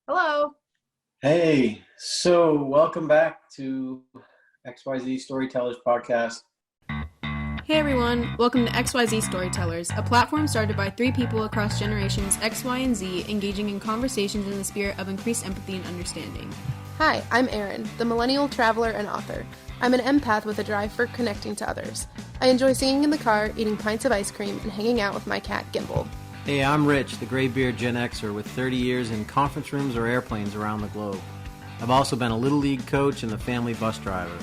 Hello. Hey, so welcome back to XYZ Storytellers Podcast. Hey everyone, welcome to XYZ Storytellers, a platform started by three people across generations X, Y, and Z, engaging in conversations in the spirit of increased empathy and understanding. Hi, I'm Erin, the millennial traveler and author. I'm an empath with a drive for connecting to others. I enjoy singing in the car, eating pints of ice cream, and hanging out with my cat Gimbal. Hey, I'm Rich, the graybeard Gen Xer with 30 years in conference rooms or airplanes around the globe. I've also been a Little League coach and a family bus driver.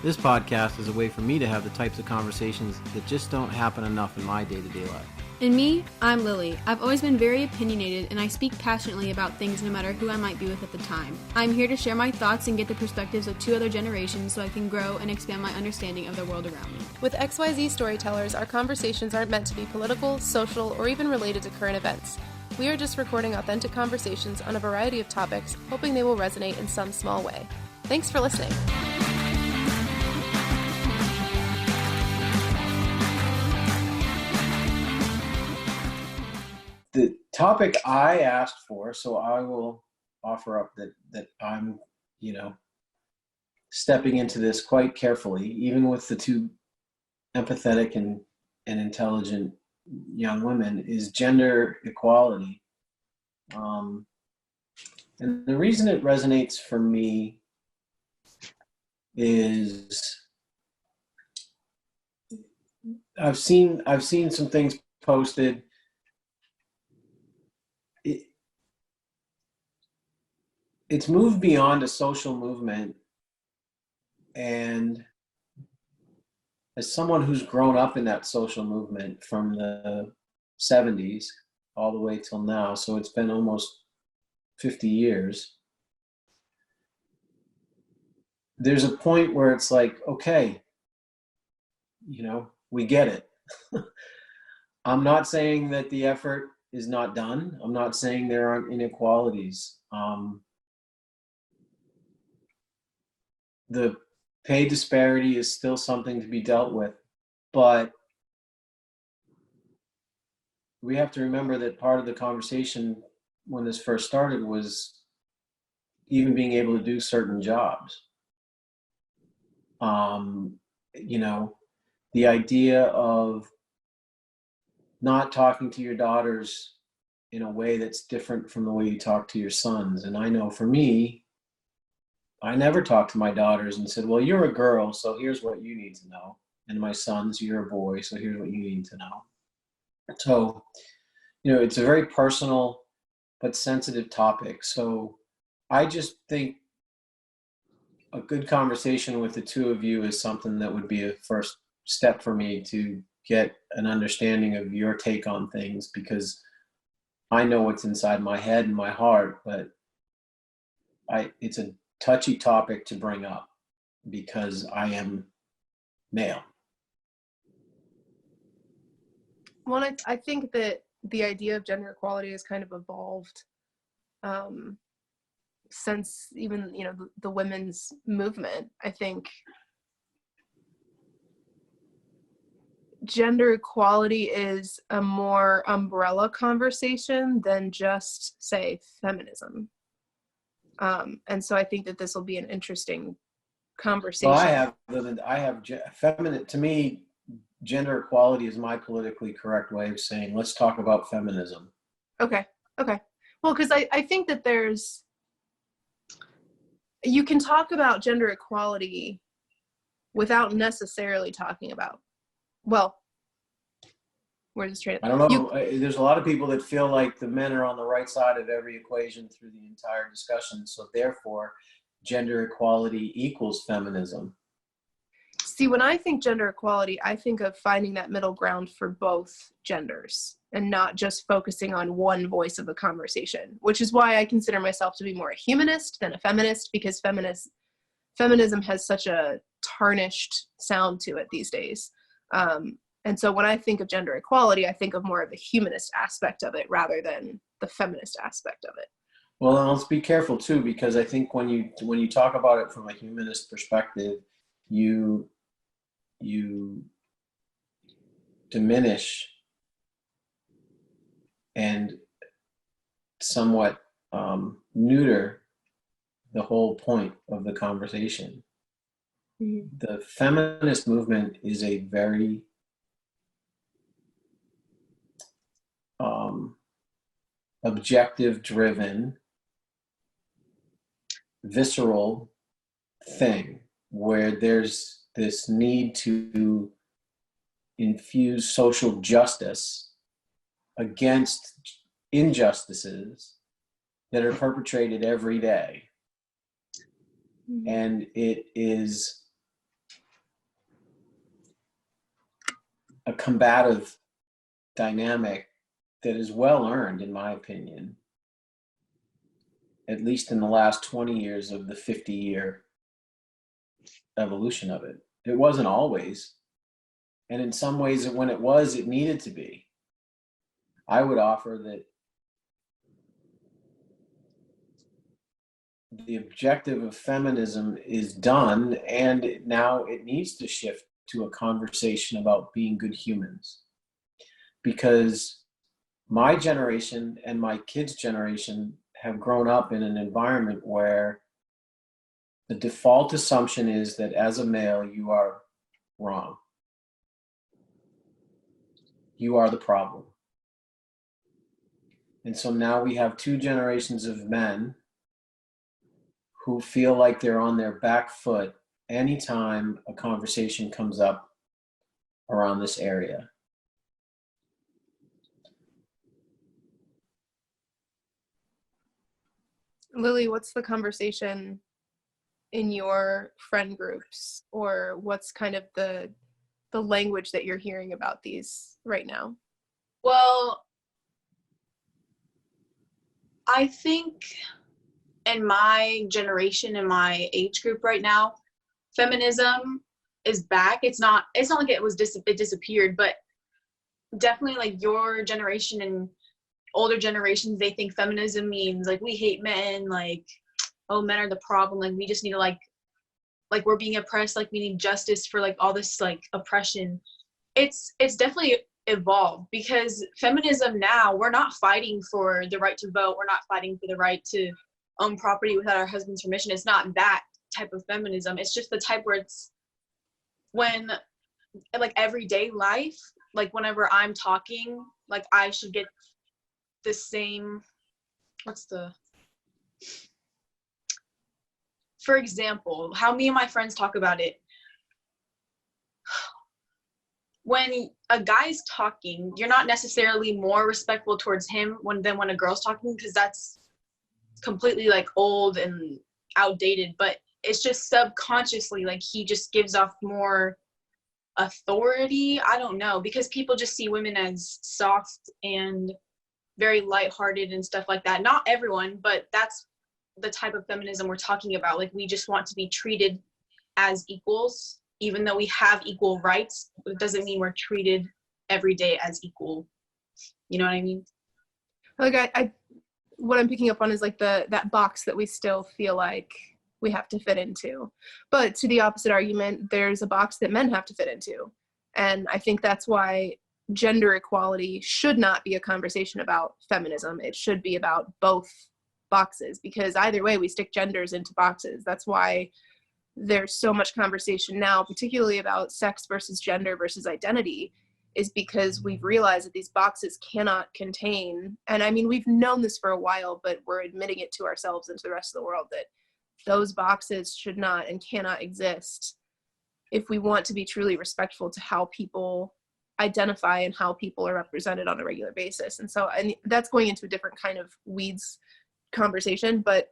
This podcast is a way for me to have the types of conversations that just don't happen enough in my day-to-day life. And me, I'm Lily. I've always been very opinionated and I speak passionately about things no matter who I might be with at the time. I'm here to share my thoughts and get the perspectives of two other generations so I can grow and expand my understanding of the world around me. With XYZ Storytellers, our conversations aren't meant to be political, social, or even related to current events. We are just recording authentic conversations on a variety of topics, hoping they will resonate in some small way. Thanks for listening. The topic I asked for, so I will offer up that I'm, stepping into this quite carefully, even with the two empathetic and intelligent young women, is gender equality. And the reason it resonates for me is I've seen some things posted. It's moved beyond a social movement, and as someone who's grown up in that social movement from the 70s all the way till now, so it's been almost 50 years, there's a point where it's like, okay, we get it. I'm not saying that the effort is not done. I'm not saying there aren't inequalities. The pay disparity is still something to be dealt with, but we have to remember that part of the conversation when this first started was even being able to do certain jobs. The idea of not talking to your daughters in a way that's different from the way you talk to your sons. And I know for me, I never talked to my daughters and said, well, you're a girl, so here's what you need to know. And my sons, you're a boy, so here's what you need to know. So, it's a very personal but sensitive topic. So I just think a good conversation with the two of you is something that would be a first step for me to get an understanding of your take on things, because I know what's inside my head and my heart, but it's a touchy topic to bring up because I am male. Well, I think that the idea of gender equality has kind of evolved since even, the women's movement. I think gender equality is a more umbrella conversation than just, say, feminism. And so I think that this will be an interesting conversation. Well, I have feminine. To me, gender equality is my politically correct way of saying, let's talk about feminism. Okay. Well, because I think that you can talk about gender equality without necessarily talking about, well, where's this train? I don't know. There's a lot of people that feel like the men are on the right side of every equation through the entire discussion. So therefore, gender equality equals feminism. See, when I think gender equality, I think of finding that middle ground for both genders and not just focusing on one voice of the conversation, which is why I consider myself to be more a humanist than a feminist, because feminism has such a tarnished sound to it these days. And so when I think of gender equality, I think of more of the humanist aspect of it rather than the feminist aspect of it. Well, and let's be careful too, because I think when you talk about it from a humanist perspective, you diminish and somewhat neuter the whole point of the conversation. Mhm. The feminist movement is a very objective driven, visceral thing where there's this need to infuse social justice against injustices that are perpetrated every day. Mhm. And it is a combative dynamic that is well earned, in my opinion, at least in the last 20 years of the 50-year evolution of it. It wasn't always. And in some ways, when it was, it needed to be. I would offer that the objective of feminism is done, and now it needs to shift to a conversation about being good humans. Because my generation and my kids' generation have grown up in an environment where the default assumption is that as a male, you are wrong. You are the problem. And so now we have two generations of men who feel like they're on their back foot anytime a conversation comes up around this area. Lily, what's the conversation in your friend groups, or what's kind of the language that you're hearing about these right now? Well, I think in my generation, in my age group right now, feminism is back. It's not like it disappeared, but definitely like your generation and older generations, they think feminism means like we hate men, like, oh, men are the problem, like we just need to like we're being oppressed, like we need justice for like all this like oppression. It's definitely evolved, because feminism now, we're not fighting for the right to vote, we're not fighting for the right to own property without our husband's permission. It's not that type of feminism. It's just the type where it's when like everyday life, like whenever I'm talking, like I should get the same, for example, how me and my friends talk about it. When a guy's talking, you're not necessarily more respectful towards him than when a girl's talking, because that's completely like old and outdated, but it's just subconsciously like he just gives off more authority. I don't know, because people just see women as soft and very lighthearted and stuff like that. Not everyone, but that's the type of feminism we're talking about. Like we just want to be treated as equals, even though we have equal rights. It doesn't mean we're treated every day as equal. You know what I mean? Like I what I'm picking up on is like that box that we still feel like we have to fit into. But to the opposite argument, there's a box that men have to fit into. And I think that's why gender equality should not be a conversation about feminism. It should be about both boxes, because either way we stick genders into boxes. That's why there's so much conversation now, particularly about sex versus gender versus identity, is because we've realized that these boxes cannot contain, and I mean, we've known this for a while, but we're admitting it to ourselves and to the rest of the world, that those boxes should not and cannot exist if we want to be truly respectful to how people identify and how people are represented on a regular basis. And so, and that's going into a different kind of weeds conversation, but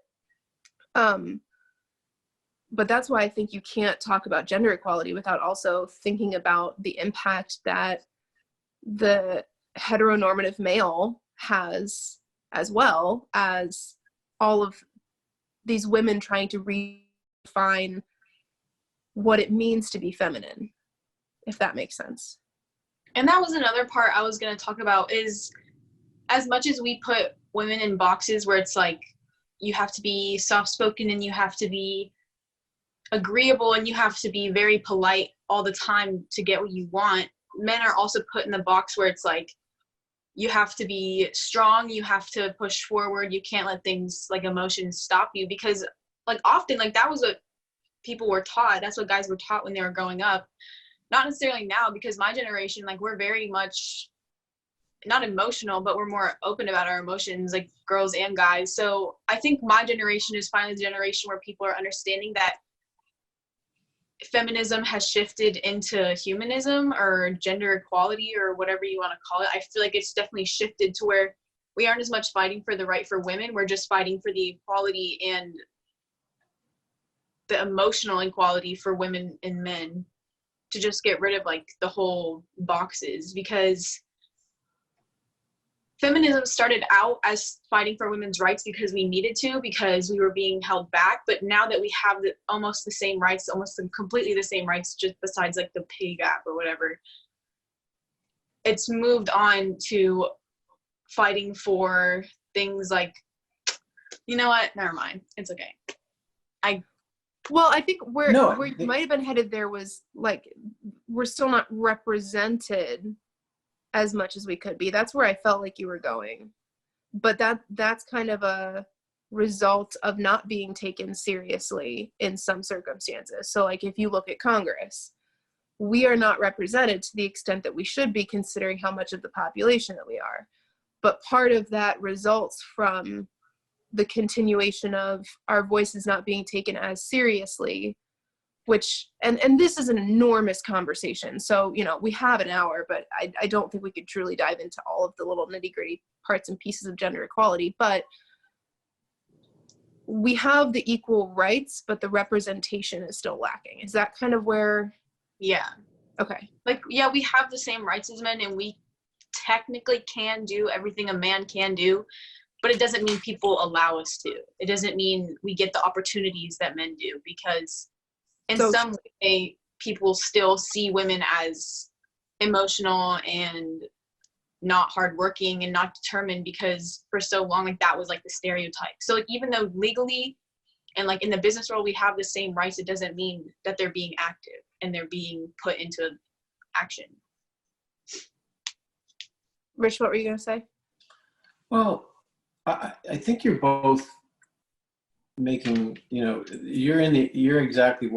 that's why I think you can't talk about gender equality without also thinking about the impact that the heteronormative male has, as well as all of these women trying to redefine what it means to be feminine, if that makes sense. And that was another part I was going to talk about, is as much as we put women in boxes where it's like you have to be soft-spoken and you have to be agreeable and you have to be very polite all the time to get what you want, men are also put in the box where it's like you have to be strong, you have to push forward, you can't let things like emotions stop you, because like often like that was what people were taught, that's what guys were taught when they were growing up. Not necessarily now, because my generation, like, we're very much not emotional, but we're more open about our emotions, like girls and guys. So I think my generation is finally the generation where people are understanding that feminism has shifted into humanism or gender equality or whatever you want to call it. I feel like it's definitely shifted to where we aren't as much fighting for the right for women. We're just fighting for the equality and the emotional equality for women and men, to just get rid of like the whole boxes, because feminism started out as fighting for women's rights because we needed to, because we were being held back. But now that we have almost the same rights, almost completely the same rights, just besides like the pay gap or whatever, it's moved on to fighting for things like, you know what? Never mind. It's okay. Well, I think where No, you might have been headed there was like, we're still not represented as much as we could be. That's where I felt like you were going. But that's kind of a result of not being taken seriously in some circumstances. So like if you look at Congress, we are not represented to the extent that we should be, considering how much of the population that we are. But part of that results from the continuation of our voices not being taken as seriously, which, and this is an enormous conversation. So, you know, we have an hour, but I don't think we could truly dive into all of the little nitty gritty parts and pieces of gender equality, but we have the equal rights, but the representation is still lacking. Is that kind of where? Yeah. Okay. Like, yeah, we have the same rights as men, and we technically can do everything a man can do, but it doesn't mean people allow us to. It doesn't mean we get the opportunities that men do, because in some way people still see women as emotional and not hardworking and not determined, because for so long, like, that was like the stereotype. So like, even though legally and like in the business world we have the same rights, it doesn't mean that they're being active and they're being put into action. Rich, what were you going to say? Well, I think you're both making, you know, you're exactly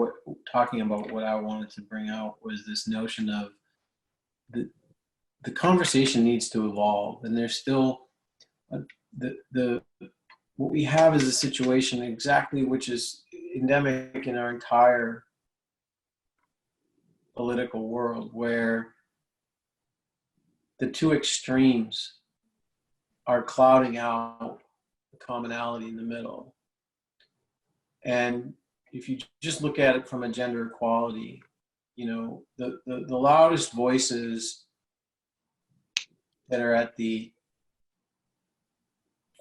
talking about what I wanted to bring out, was this notion of the conversation needs to evolve, and there's still what we have is a situation exactly which is endemic in our entire political world, where the two extremes are clouding out the commonality in the middle. And if you just look at it from a gender equality, you know, the loudest voices that are at the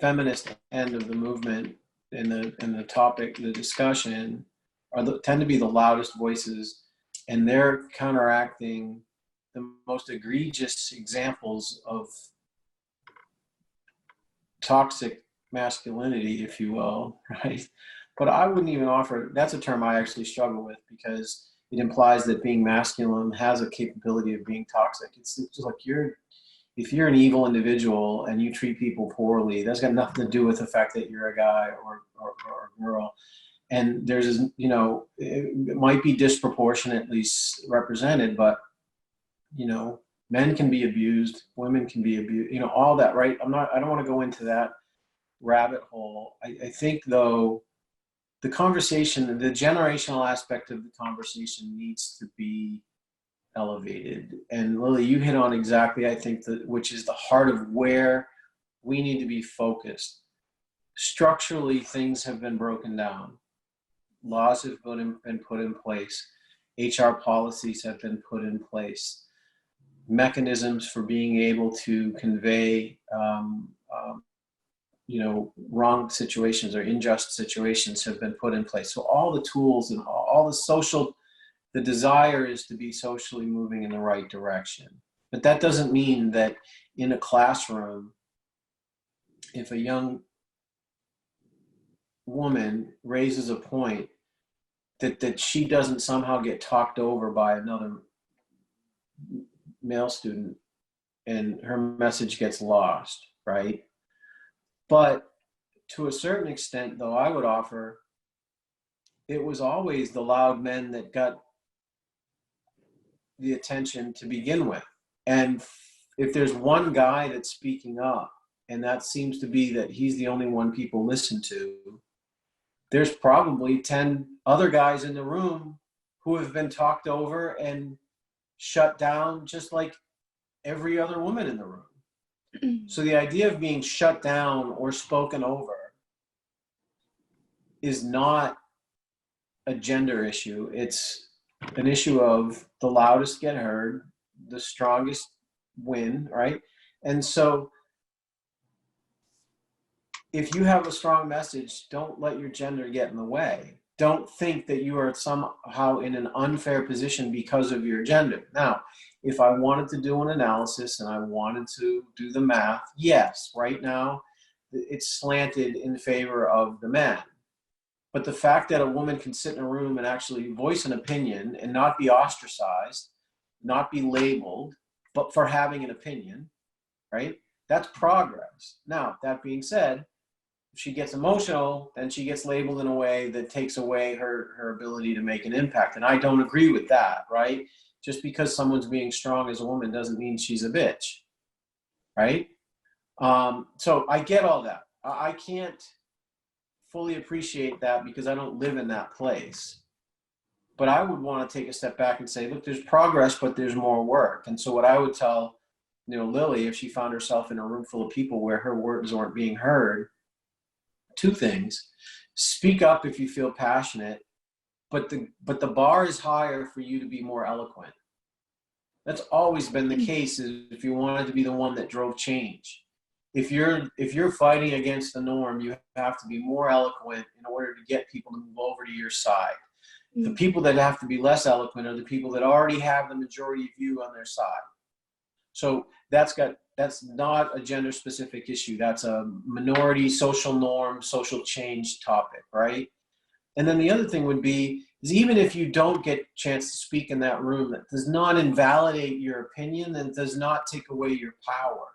feminist end of the movement in the topic, the discussion, tend to be the loudest voices, and they're counteracting the most egregious examples of toxic masculinity, if you will, right? But I wouldn't even offer, that's a term I actually struggle with, because it implies that being masculine has a capability of being toxic. It's just like if you're an evil individual and you treat people poorly, that's got nothing to do with the fact that you're a guy or a girl. And there's, you know, it might be disproportionately represented, but, you know, men can be abused, women can be abused, you know, all that, right? I don't want to go into that rabbit hole. I think, though, the conversation, the generational aspect of the conversation needs to be elevated. And Lily, you hit on exactly, I think, which is the heart of where we need to be focused. Structurally, things have been broken down. Laws have been put in place. HR policies have been put in place. Mechanisms for being able to convey you know, wrong situations or unjust situations have been put in place. So all the tools and all the desire is to be socially moving in the right direction. But that doesn't mean that in a classroom, if a young woman raises a point, that she doesn't somehow get talked over by another male student and her message gets lost, right? But to a certain extent, though, I would offer it was always the loud men that got the attention to begin with. And if there's one guy that's speaking up, and that seems to be that he's the only one people listen to, there's probably 10 other guys in the room who have been talked over and shut down just like every other woman in the room. So the idea of being shut down or spoken over is not a gender issue. It's an issue of the loudest get heard, the strongest win, right? And so if you have a strong message, don't let your gender get in the way. Don't think that you are somehow in an unfair position because of your gender. Now, if I wanted to do an analysis and I wanted to do the math, yes, right now it's slanted in favor of the men. But the fact that a woman can sit in a room and actually voice an opinion and not be ostracized, not be labeled, but for having an opinion, right? That's progress. Now, that being said, if she gets emotional, then she gets labeled in a way that takes away her ability to make an impact. And I don't agree with that, right? Just because someone's being strong as a woman doesn't mean she's a bitch, right? So I get all that. I can't fully appreciate that because I don't live in that place. But I would want to take a step back and say, look, there's progress, but there's more work. And so what I would tell, Lily, if she found herself in a room full of people where her words weren't being heard, two things: speak up if you feel passionate, but the bar is higher for you to be more eloquent. That's always been the case, is if you wanted to be the one that drove change. If you're fighting against the norm, you have to be more eloquent in order to get people to move over to your side. The people that have to be less eloquent are the people that already have the majority view on their side. So that's not a gender specific issue. That's a minority social norm, social change topic, right? And then the other thing would be, is even if you don't get a chance to speak in that room, that does not invalidate your opinion and does not take away your power.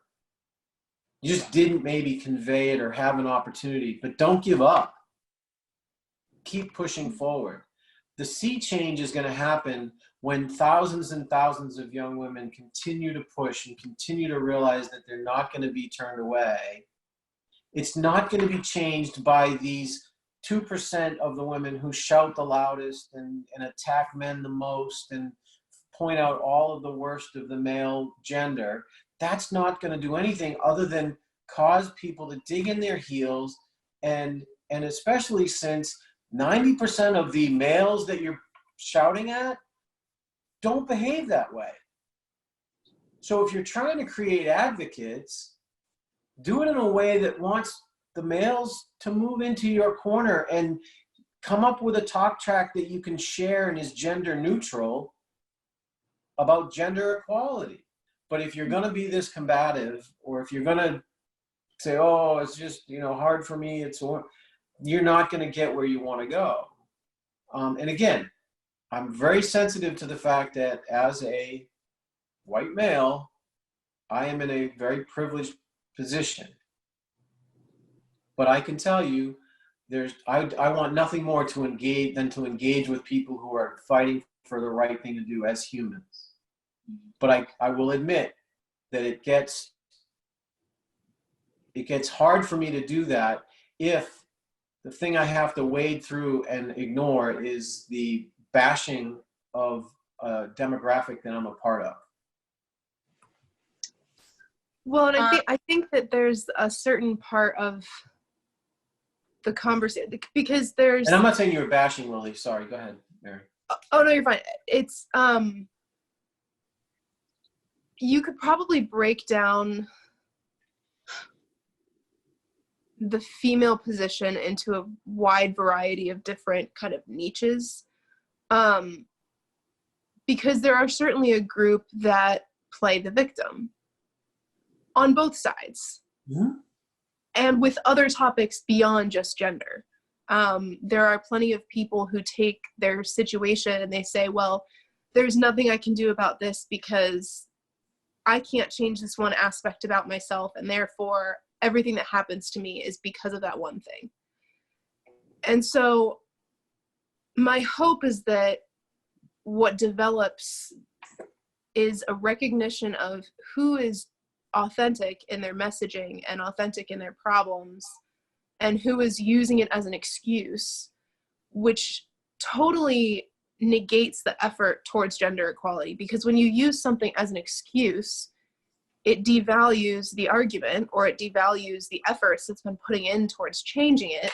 You just didn't maybe convey it or have an opportunity, but don't give up. Keep pushing forward. The sea change is going to happen when thousands and thousands of young women continue to push and continue to realize that they're not going to be turned away. It's not going to be changed by these 2% of the women who shout the loudest and attack men the most and point out all of the worst of the male gender. That's not going to do anything other than cause people to dig in their heels, and especially since 90% of the males that you're shouting at don't behave that way. So if you're trying to create advocates, do it in a way that wants the males to move into your corner and come up with a talk track that you can share and is gender neutral about gender equality. But if you're going to be this combative, or if you're going to say, oh, it's just, hard for me, you're not going to get where you want to go. And again, I'm very sensitive to the fact that as a white male, I am in a very privileged position. But I can tell you, I want nothing more to engage with people who are fighting for the right thing to do as humans. But I will admit that it gets hard for me to do that if the thing I have to wade through and ignore is the bashing of a demographic that I'm a part of. Well, and I think that there's a certain part of the conversation, because there's... And I'm not saying you were bashing, Lily. Sorry, go ahead, Mary. Oh, no, you're fine. It's, you could probably break down the female position into a wide variety of different kind of niches. Because there are certainly a group that play the victim on both sides. Mm-hmm. And with other topics beyond just gender. There are plenty of people who take their situation and they say, well, there's nothing I can do about this because I can't change this one aspect about myself, and therefore everything that happens to me is because of that one thing. And so my hope is that what develops is a recognition of who is authentic in their messaging and authentic in their problems, and who is using it as an excuse, which totally negates the effort towards gender equality. Because when you use something as an excuse, it devalues the argument, or it devalues the efforts that's been putting in towards changing it,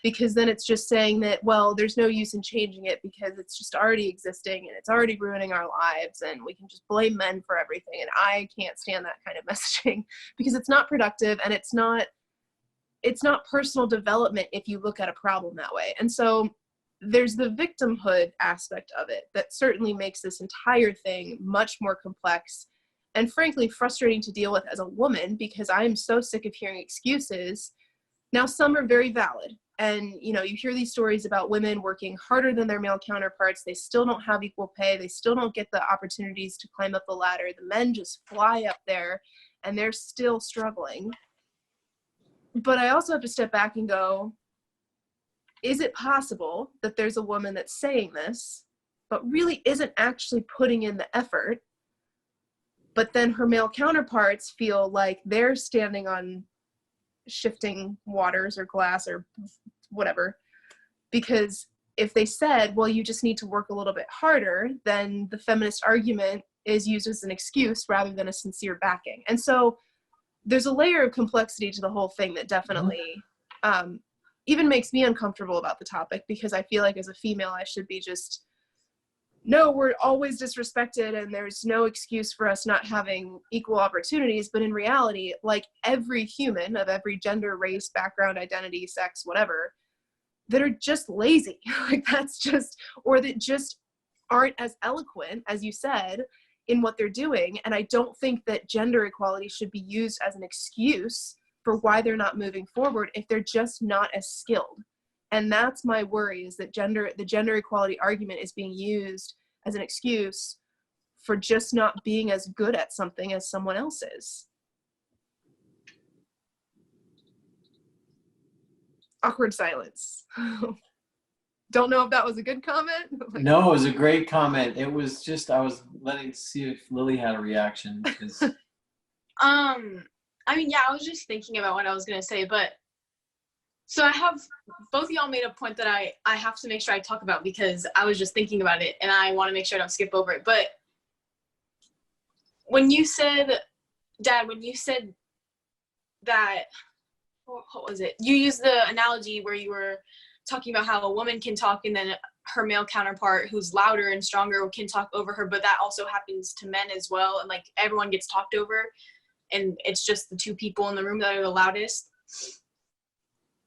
because then it's just saying that, well, there's no use in changing it because it's just already existing and it's already ruining our lives, and we can just blame men for everything. And I can't stand that kind of messaging, because it's not productive, and it's not personal development if you look at a problem that way. And so there's the victimhood aspect of it that certainly makes this entire thing much more complex and frankly frustrating to deal with as a woman, because I'm so sick of hearing excuses. Now, some are very valid. And, you hear these stories about women working harder than their male counterparts. They still don't have equal pay. They still don't get the opportunities to climb up the ladder. The men just fly up there and they're still struggling. But I also have to step back and go, is it possible that there's a woman that's saying this, but really isn't actually putting in the effort, but then her male counterparts feel like they're standing on shifting waters or glass or whatever? Because if they said, well, you just need to work a little bit harder, then the feminist argument is used as an excuse rather than a sincere backing. And so there's a layer of complexity to the whole thing that definitely even makes me uncomfortable about the topic, because I feel like as a female, I should be just, no, we're always disrespected and there's no excuse for us not having equal opportunities. But in reality, like every human of every gender, race, background, identity, sex, whatever, that are just lazy, like that's just, or that just aren't as eloquent, as you said, in what they're doing. And I don't think that gender equality should be used as an excuse for why they're not moving forward if they're just not as skilled. And that's my worry, is that the gender equality argument is being used as an excuse for just not being as good at something as someone else is. Awkward silence. Don't know if that was a good comment. No, it was a great comment. It was just, I was letting see if Lily had a reaction. Because I mean, yeah, I was just thinking about what I was going to say, but so I have, both of y'all made a point that I have to make sure I talk about, because I was just thinking about it and I want to make sure I don't skip over it. But when you said, Dad, when you said that, what was it? You used the analogy where you were talking about how a woman can talk and then her male counterpart who's louder and stronger can talk over her, but that also happens to men as well. And like everyone gets talked over and it's just the two people in the room that are the loudest.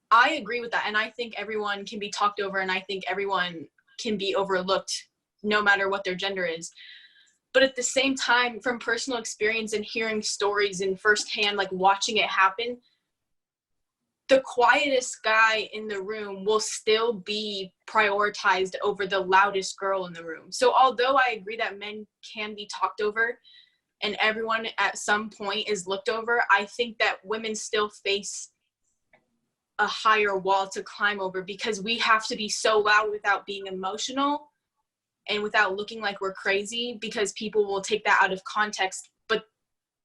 I agree with that. And I think everyone can be talked over, and I think everyone can be overlooked no matter what their gender is. But at the same time, from personal experience and hearing stories and firsthand, like watching it happen, the quietest guy in the room will still be prioritized over the loudest girl in the room. So although I agree that men can be talked over and everyone at some point is looked over, I think that women still face a higher wall to climb over, because we have to be so loud without being emotional and without looking like we're crazy, because people will take that out of context. But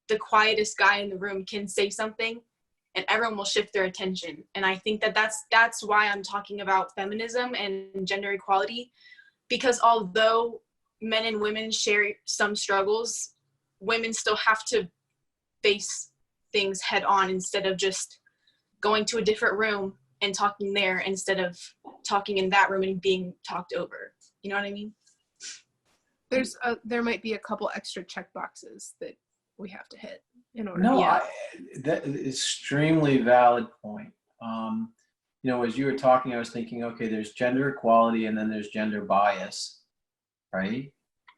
the quietest guy in the room can say something and everyone will shift their attention. And I think that that's why I'm talking about feminism and gender equality, because although men and women share some struggles, women still have to face things head on instead of just going to a different room and talking there instead of talking in that room and being talked over. You know what I mean? There might be a couple extra check boxes that we have to hit in order. no, Yeah. that is extremely valid point. As you were talking, I was thinking, okay, there's gender equality and then there's gender bias, right?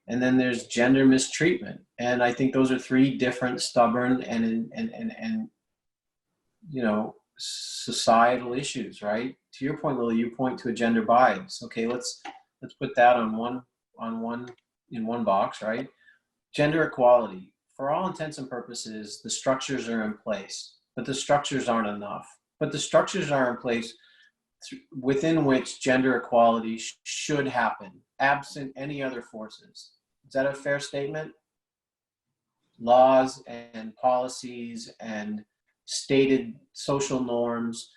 And then there's gender mistreatment. And I think those are three different stubborn and societal issues, right? To your point, Lily, you point to a gender bias. Okay, let's put that in one box, right? Gender equality. for all intents and purposes, the structures are in place, but the structures aren't enough. But the structures are in place within which gender equality should happen, absent any other forces. Is that a fair statement? Laws and policies and stated social norms.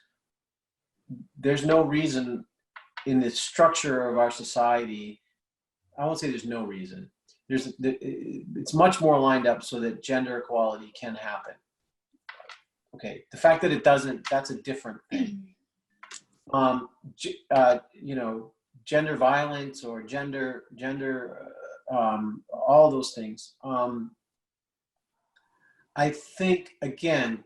There's no reason in the structure of our society, I won't say there's no reason. It's much more lined up so that gender equality can happen. Okay, the fact that it doesn't, that's a different thing. Gender violence or gender, all those things. I think, again,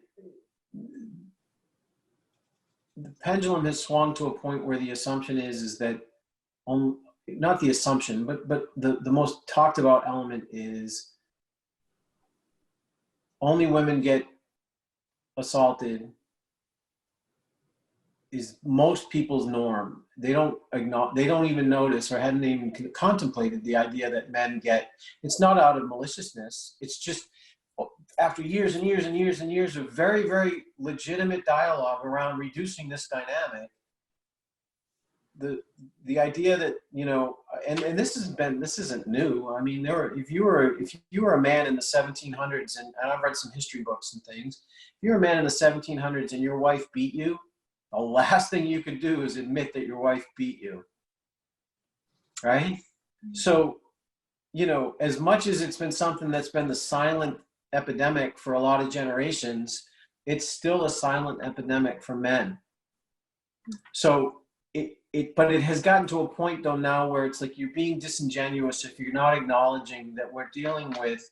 the pendulum has swung to a point where the assumption is that, not the assumption, but the most talked about element is only women get assaulted is most people's norm. They don't even notice or hadn't even contemplated the idea that men get, it's not out of maliciousness. It's just after years and years and years and years of very, very legitimate dialogue around reducing this dynamic, the idea that, and this isn't new. I mean, if you were a man in the 1700s, and I've read some history books and things, if you're a man in the 1700s and your wife beat you, the last thing you could do is admit that your wife beat you, right? So, as much as it's been something that's been the silent epidemic for a lot of generations, it's still a silent epidemic for men. So but it has gotten to a point though now where it's like you're being disingenuous if you're not acknowledging that we're dealing with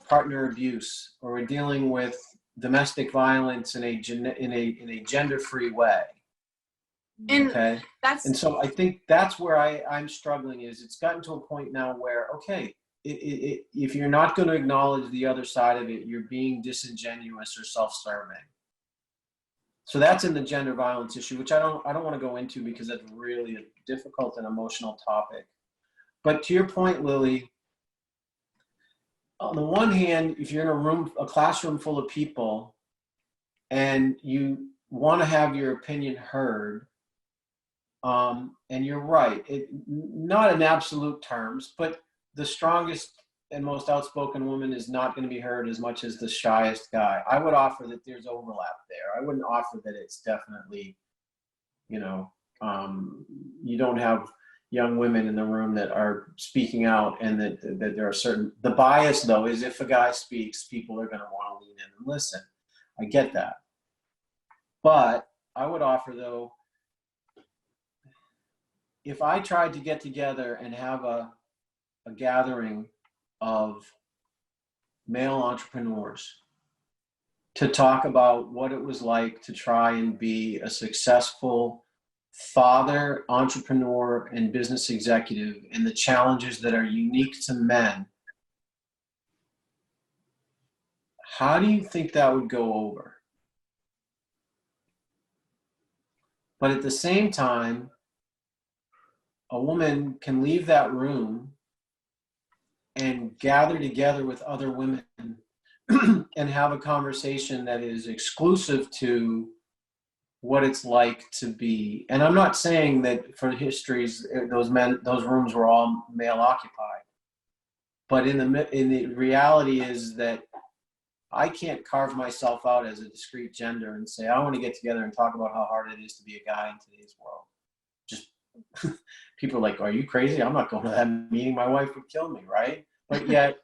partner abuse, or we're dealing with domestic violence in a gender-free way. Okay. And so I think that's where I'm struggling, is it's gotten to a point now where, okay, if you're not going to acknowledge the other side of it, you're being disingenuous or self-serving. So that's in the gender violence issue, which I don't want to go into because that's really a difficult and emotional topic. But to your point, Lily, on the one hand, if you're in a classroom full of people and you want to have your opinion heard, and you're right, not in absolute terms, but the strongest and most outspoken woman is not going to be heard as much as the shyest guy. I would offer that there's overlap there. I wouldn't offer that it's definitely, you don't have young women in the room that are speaking out, and that there are certain, the bias though is if a guy speaks, people are going to want to lean in and listen. I get that. But I would offer though, if I tried to get together and have a gathering of male entrepreneurs to talk about what it was like to try and be a successful father, entrepreneur, and business executive, and the challenges that are unique to men, how do you think that would go over? But at the same time, a woman can leave that room and gather together with other women and have a conversation that is exclusive to what it's like to be. And I'm not saying that for histories, those rooms were all male occupied, but in the reality is that I can't carve myself out as a discrete gender and say, I want to get together and talk about how hard it is to be a guy in today's world. Just people are like, are you crazy? I'm not going to that meeting. My wife would kill me, right? But yet,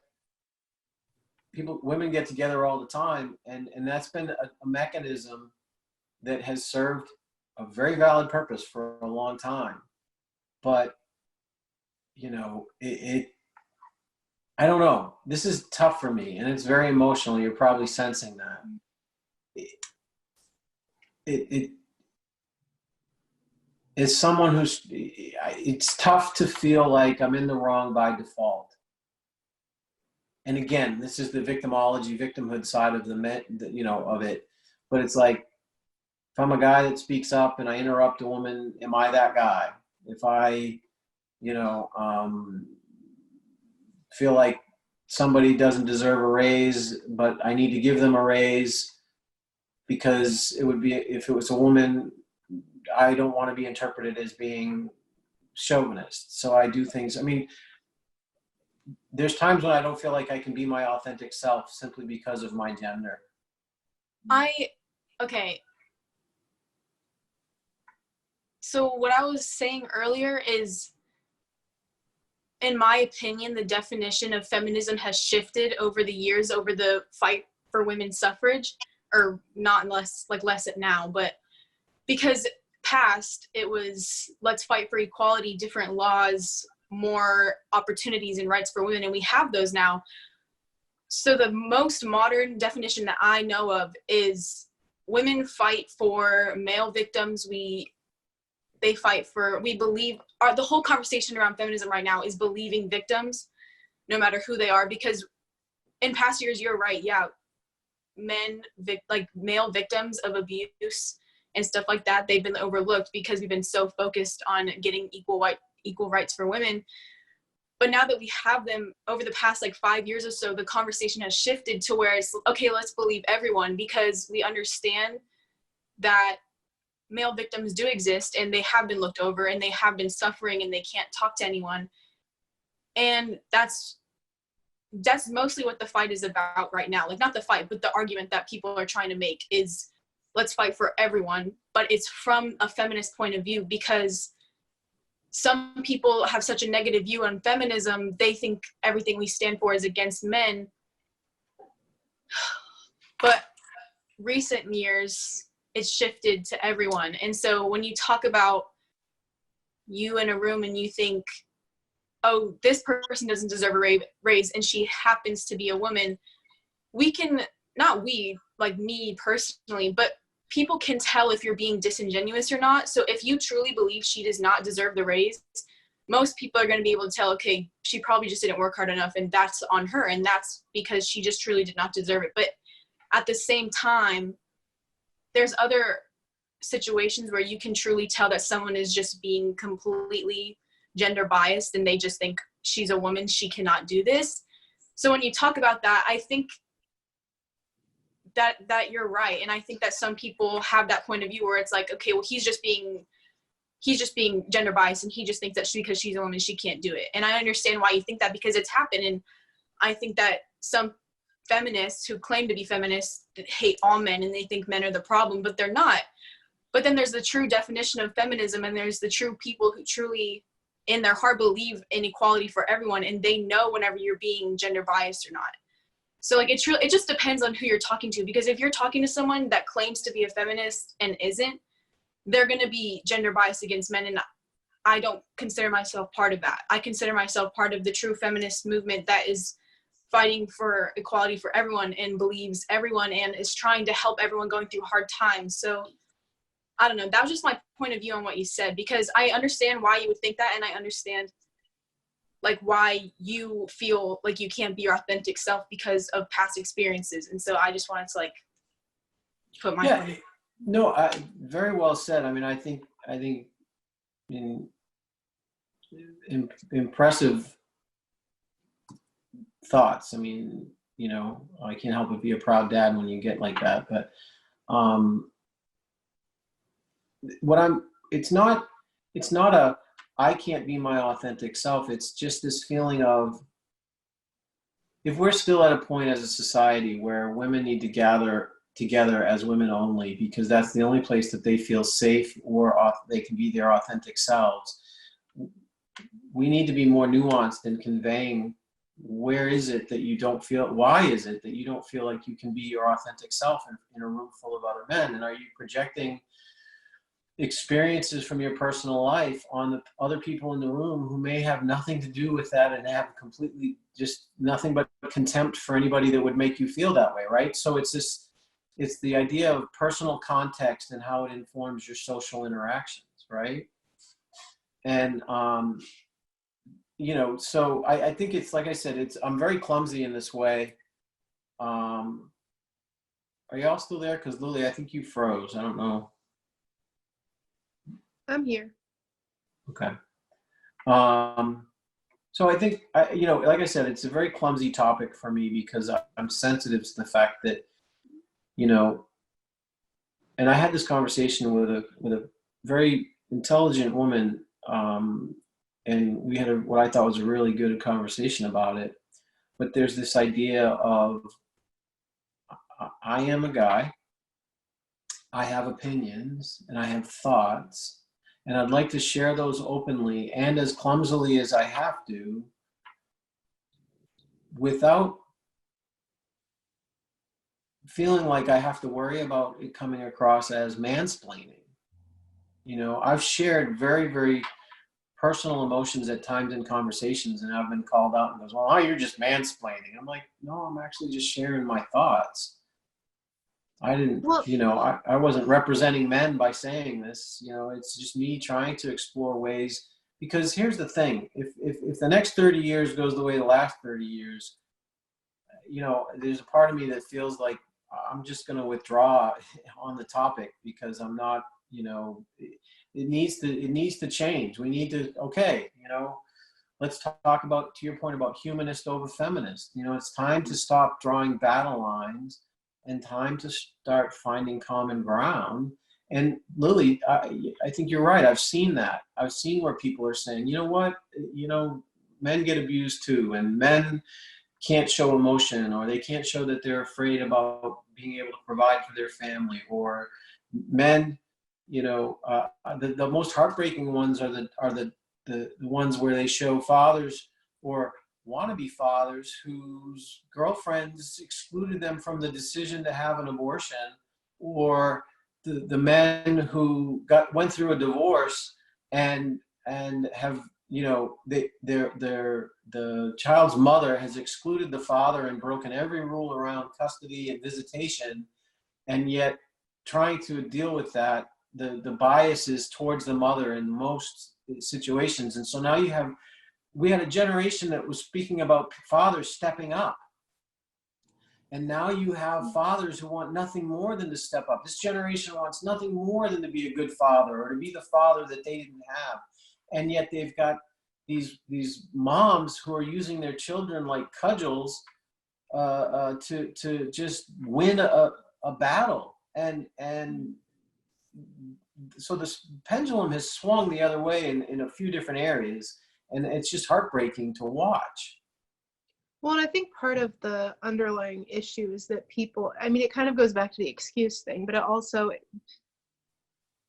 women get together all the time, and that's been a mechanism that has served a very valid purpose for a long time. But, I don't know. This is tough for me, and it's very emotional. You're probably sensing that. As someone it's tough to feel like I'm in the wrong by default. And again, this is the victimhood side of of it. But it's like, if I'm a guy that speaks up and I interrupt a woman, am I that guy? If I, feel like somebody doesn't deserve a raise, but I need to give them a raise because it would be, if it was a woman, I don't want to be interpreted as being chauvinist. So I do things, I mean, there's times when I don't feel like I can be my authentic self simply because of my gender. Okay. So what I was saying earlier is, in my opinion, the definition of feminism has shifted over the years, over the fight for women's suffrage, or not less it now, but because past it was, let's fight for equality, different laws, more opportunities and rights for women, and we have those now. So the most modern definition that I know of is women fight for male victims. They fight for, we believe, the whole conversation around feminism right now is believing victims, no matter who they are, because in past years, you're right, yeah, male victims of abuse and stuff like that, they've been overlooked because we've been so focused on getting equal rights for women. But now that we have them, over the past 5 years or so, the conversation has shifted to where it's, okay, let's believe everyone, because we understand that male victims do exist and they have been looked over and they have been suffering and they can't talk to anyone. And that's mostly what the fight is about right now. Not the fight, but the argument that people are trying to make is, let's fight for everyone. But it's from a feminist point of view, because some people have such a negative view on feminism. They think everything we stand for is against men. But recent years, it's shifted to everyone. And so when you talk about you in a room and you think, oh, this person doesn't deserve a raise, and she happens to be a woman, we can, not we, me personally, but people can tell if you're being disingenuous or not. So if you truly believe she does not deserve the raise, most people are going to be able to tell, okay, she probably just didn't work hard enough, and that's on her, and that's because she just truly did not deserve it. But at the same time, there's other situations where you can truly tell that someone is just being completely gender biased and they just think she's a woman, she cannot do this. So when you talk about that, I think that you're right. And I think that some people have that point of view where it's like, okay, well, he's just being gender biased and he just thinks that because she's a woman, she can't do it. And I understand why you think that, because it's happened. And I think that some feminists who claim to be feminists hate all men and they think men are the problem, but they're not. But then there's the true definition of feminism, and there's the true people who truly in their heart believe in equality for everyone, and they know whenever you're being gender biased or not. So it just depends on who you're talking to, because if you're talking to someone that claims to be a feminist and isn't, they're going to be gender biased against men, and I don't consider myself part of that. I consider myself part of the true feminist movement that is fighting for equality for everyone and believes everyone and is trying to help everyone going through hard times. So I don't know, that was just my point of view on what you said, because I understand why you would think that, and I understand why you feel like you can't be your authentic self because of past experiences. And so I just wanted to put my point. No, very well said. I mean, I think impressive thoughts. I mean, I can't help but be a proud dad when you get like that. But it's not a, I can't be my authentic self. It's just this feeling of, if we're still at a point as a society where women need to gather together as women only, because that's the only place that they feel safe or they can be their authentic selves, we need to be more nuanced in conveying, where is it that you don't feel, why is it that you don't feel like you can be your authentic self in a room full of other men? And are you projecting experiences from your personal life on the other people in the room who may have nothing to do with that and have completely just nothing but contempt for anybody that would make you feel that way, right? So it's the idea of personal context and how it informs your social interactions, right? And so I think it's, like I said, I'm very clumsy in this way. Are y'all still there? Because Lily, I think you froze. I don't know. I'm here. Okay. So I think, like I said, it's a very clumsy topic for me because I'm sensitive to the fact that, you know, and I had this conversation with a very intelligent woman, and we had what I thought was a really good conversation about it. But there's this idea of I am a guy, I have opinions, and I have thoughts, and I'd like to share those openly and as clumsily as I have to, without feeling like I have to worry about it coming across as mansplaining. I've shared very, very personal emotions at times in conversations, and I've been called out and goes, well, you're just mansplaining. I'm like, no, I'm actually just sharing my thoughts. I didn't, I wasn't representing men by saying this. It's just me trying to explore ways, because here's the thing. If the next 30 years goes the way the last 30 years, there's a part of me that feels like I'm just going to withdraw on the topic because I'm not, it needs to change. We need to, let's talk about, to your point about humanist over feminist. It's time to stop drawing battle lines and time to start finding common ground. And Lily, I think you're right. I've seen that. I've seen where people are saying, you know what, men get abused too, and men can't show emotion, or they can't show that they're afraid about being able to provide for their family, or men, the most heartbreaking ones are the ones where they show fathers or wannabe fathers whose girlfriends excluded them from the decision to have an abortion, or the men who went through a divorce and have, the child's mother has excluded the father and broken every rule around custody and visitation, and yet trying to deal with that, the biases towards the mother in most situations. And so now we had a generation that was speaking about fathers stepping up. And now you have fathers who want nothing more than to step up. This generation wants nothing more than to be a good father or to be the father that they didn't have. And yet they've got these moms who are using their children like cudgels to just win a battle. And so this pendulum has swung the other way in a few different areas. And it's just heartbreaking to watch. Well, and I think part of the underlying issue is that it kind of goes back to the excuse thing, but it also,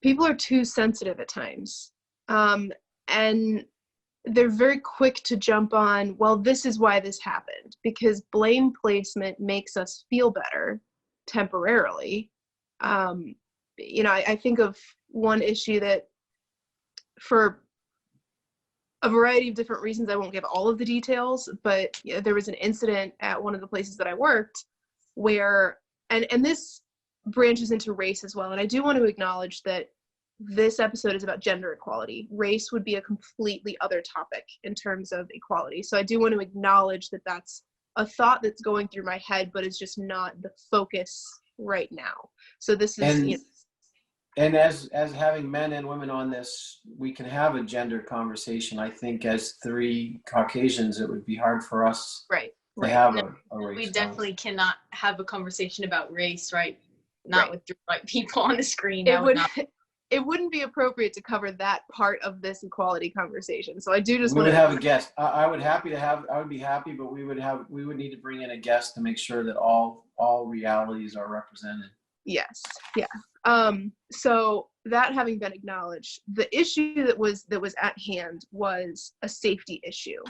people are too sensitive at times. And they're very quick to jump on, well, this is why this happened, because blame placement makes us feel better temporarily. I think of one issue that, for a variety of different reasons, I won't give all of the details, but there was an incident at one of the places that I worked where, and this branches into race as well. And I do want to acknowledge that this episode is about gender equality. Race would be a completely other topic in terms of equality. So I do want to acknowledge that that's a thought that's going through my head, but it's just not the focus right now. So this is, and as having men and women on this, we can have a gender conversation. I think as three Caucasians, it would be hard for us to have a race. We definitely cannot have a conversation about race, right? Not with the right people on the screen. It wouldn't be appropriate to cover that part of this equality conversation. So I do just want to have a guest. I would be happy, but we would need to bring in a guest to make sure that all realities are represented. Yes. Yeah. So that having been acknowledged, the issue that was at hand was a safety issue,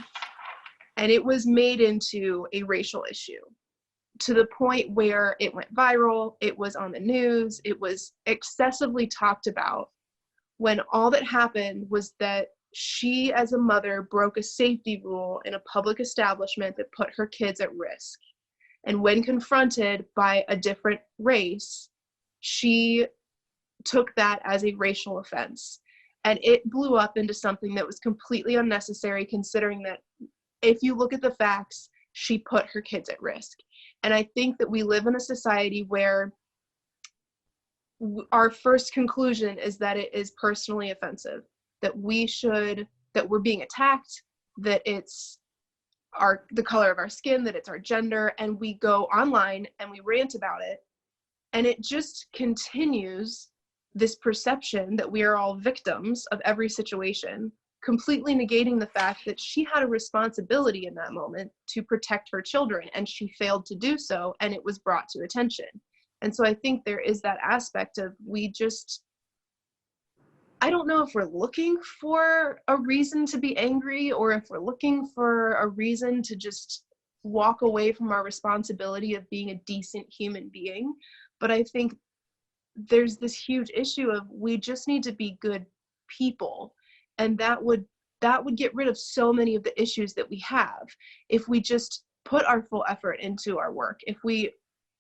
and it was made into a racial issue to the point where it went viral. It was on the news. It was excessively talked about, when all that happened was that she, as a mother, broke a safety rule in a public establishment that put her kids at risk. And when confronted by a different race, she took that as a racial offense. And it blew up into something that was completely unnecessary, considering that if you look at the facts, she put her kids at risk. And I think that we live in a society where our first conclusion is that it is personally offensive, that we're being attacked, that it's the color of our skin, that it's our gender, and we go online and we rant about it. And it just continues this perception that we are all victims of every situation, completely negating the fact that she had a responsibility in that moment to protect her children, and she failed to do so, and it was brought to attention. And so I think there is that aspect of I don't know if we're looking for a reason to be angry, or if we're looking for a reason to just walk away from our responsibility of being a decent human being. But I think there's this huge issue of we just need to be good people. And that would get rid of so many of the issues that we have if we just put our full effort into our work, if we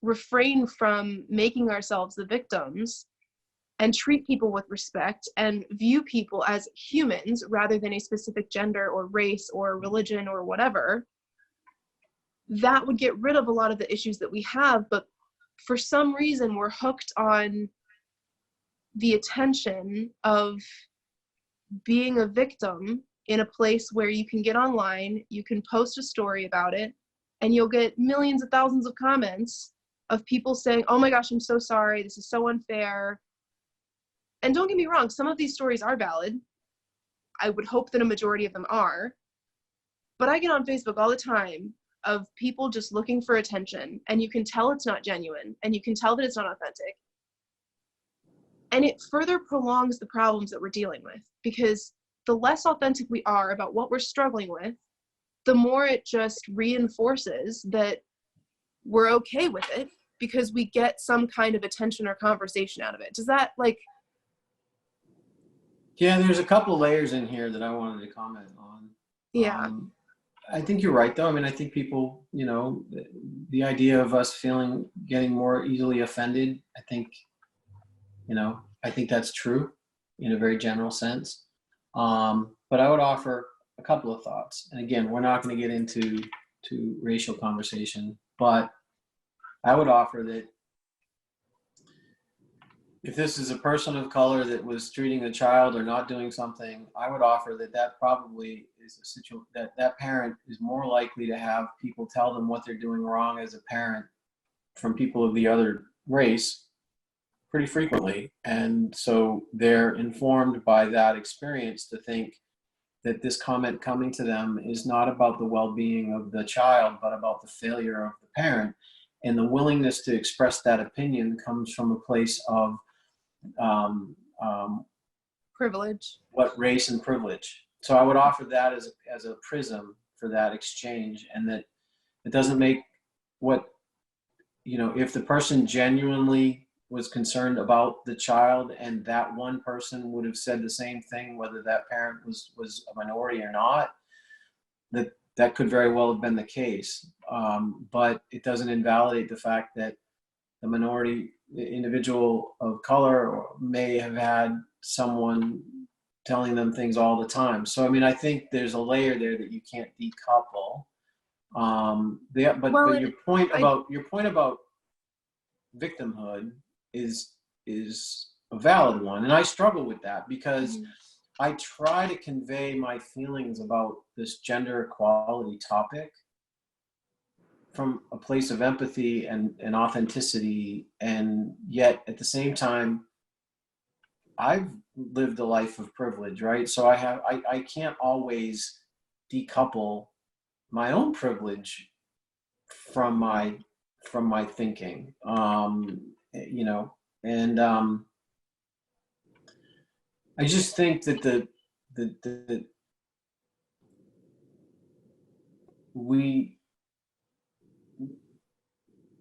refrain from making ourselves the victims and treat people with respect and view people as humans rather than a specific gender or race or religion or whatever. That would get rid of a lot of the issues that we have. But for some reason, we're hooked on the attention of being a victim in a place where you can get online, you can post a story about it, and you'll get millions of thousands of comments of people saying, oh my gosh, I'm so sorry, this is so unfair. And don't get me wrong, some of these stories are valid. I would hope that a majority of them are. But I get on Facebook all the time of people just looking for attention, and you can tell it's not genuine, and you can tell that it's not authentic. And it further prolongs the problems that we're dealing with, because the less authentic we are about what we're struggling with, the more it just reinforces that we're okay with it because we get some kind of attention or conversation out of it. Does that Yeah, there's a couple layers in here that I wanted to comment on. Yeah. I think you're right, though. I mean, I think people, the idea of us getting more easily offended, I think that's true in a very general sense. But I would offer a couple of thoughts. And again, we're not going to get into racial conversation, but I would offer that if this is a person of color that was treating a child or not doing something, I would offer that probably is a situation that parent is more likely to have people tell them what they're doing wrong as a parent from people of the other race pretty frequently. And so they're informed by that experience to think that this comment coming to them is not about the well-being of the child, but about the failure of the parent. And the willingness to express that opinion comes from a place of privilege. What race and privilege. So I would offer that as a prism for that exchange, and that it doesn't make if the person genuinely was concerned about the child and that one person would have said the same thing, whether that parent was a minority or not, that could very well have been the case. But it doesn't invalidate the fact that the minority individual of color may have had someone telling them things all the time. So, I mean, I think there's a layer there that you can't decouple. But your point about victimhood is a valid one. And I struggle with that because I try to convey my feelings about this gender equality topic from a place of empathy and authenticity, and yet at the same time, I've lived a life of privilege, right? So I can't always decouple my own privilege from my thinking, and I just think that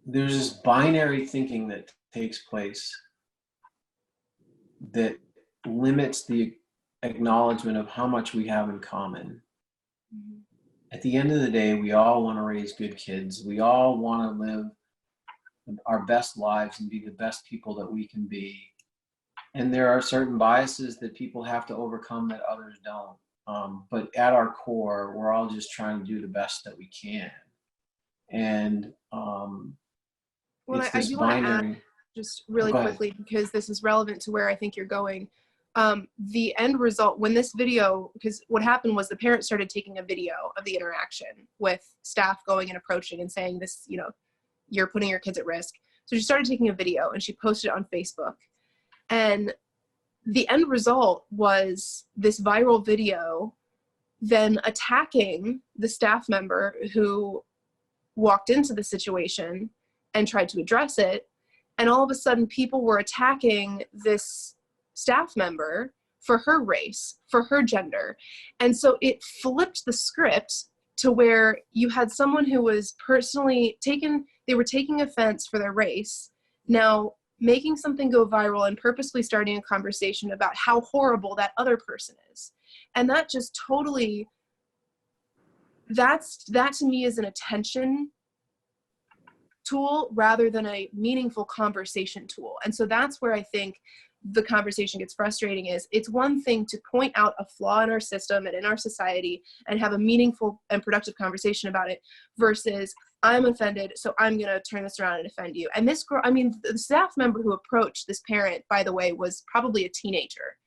there's this binary thinking that takes place that limits the acknowledgement of how much we have in common. Mm-hmm. At the end of the day, we all want to raise good kids. We all want to live our best lives and be the best people that we can be. And there are certain biases that people have to overcome that others don't. But at our core, we're all just trying to do the best that we can. And I do want to add just really quickly, because this is relevant to where I think you're going. the end result, when this video, because what happened was the parent started taking a video of the interaction with staff going and approaching and saying this, you know, you're putting your kids at risk. So she started taking a video and she posted it on Facebook. And the end result was this viral video then attacking the staff member who walked into the situation and tried to address it. And all of a sudden people were attacking this staff member for her race, for her gender. And so it flipped the script to where you had someone who was personally they were taking offense for their race, now making something go viral and purposely starting a conversation about how horrible that other person is. And that just totally, that to me is an attention tool rather than a meaningful conversation tool. And so that's where I think the conversation gets frustrating. Is it's one thing to point out a flaw in our system and in our society and have a meaningful and productive conversation about it versus I'm offended, so I'm going to turn this around and offend you. And this girl, I mean, the staff member who approached this parent, by the way, was probably a teenager.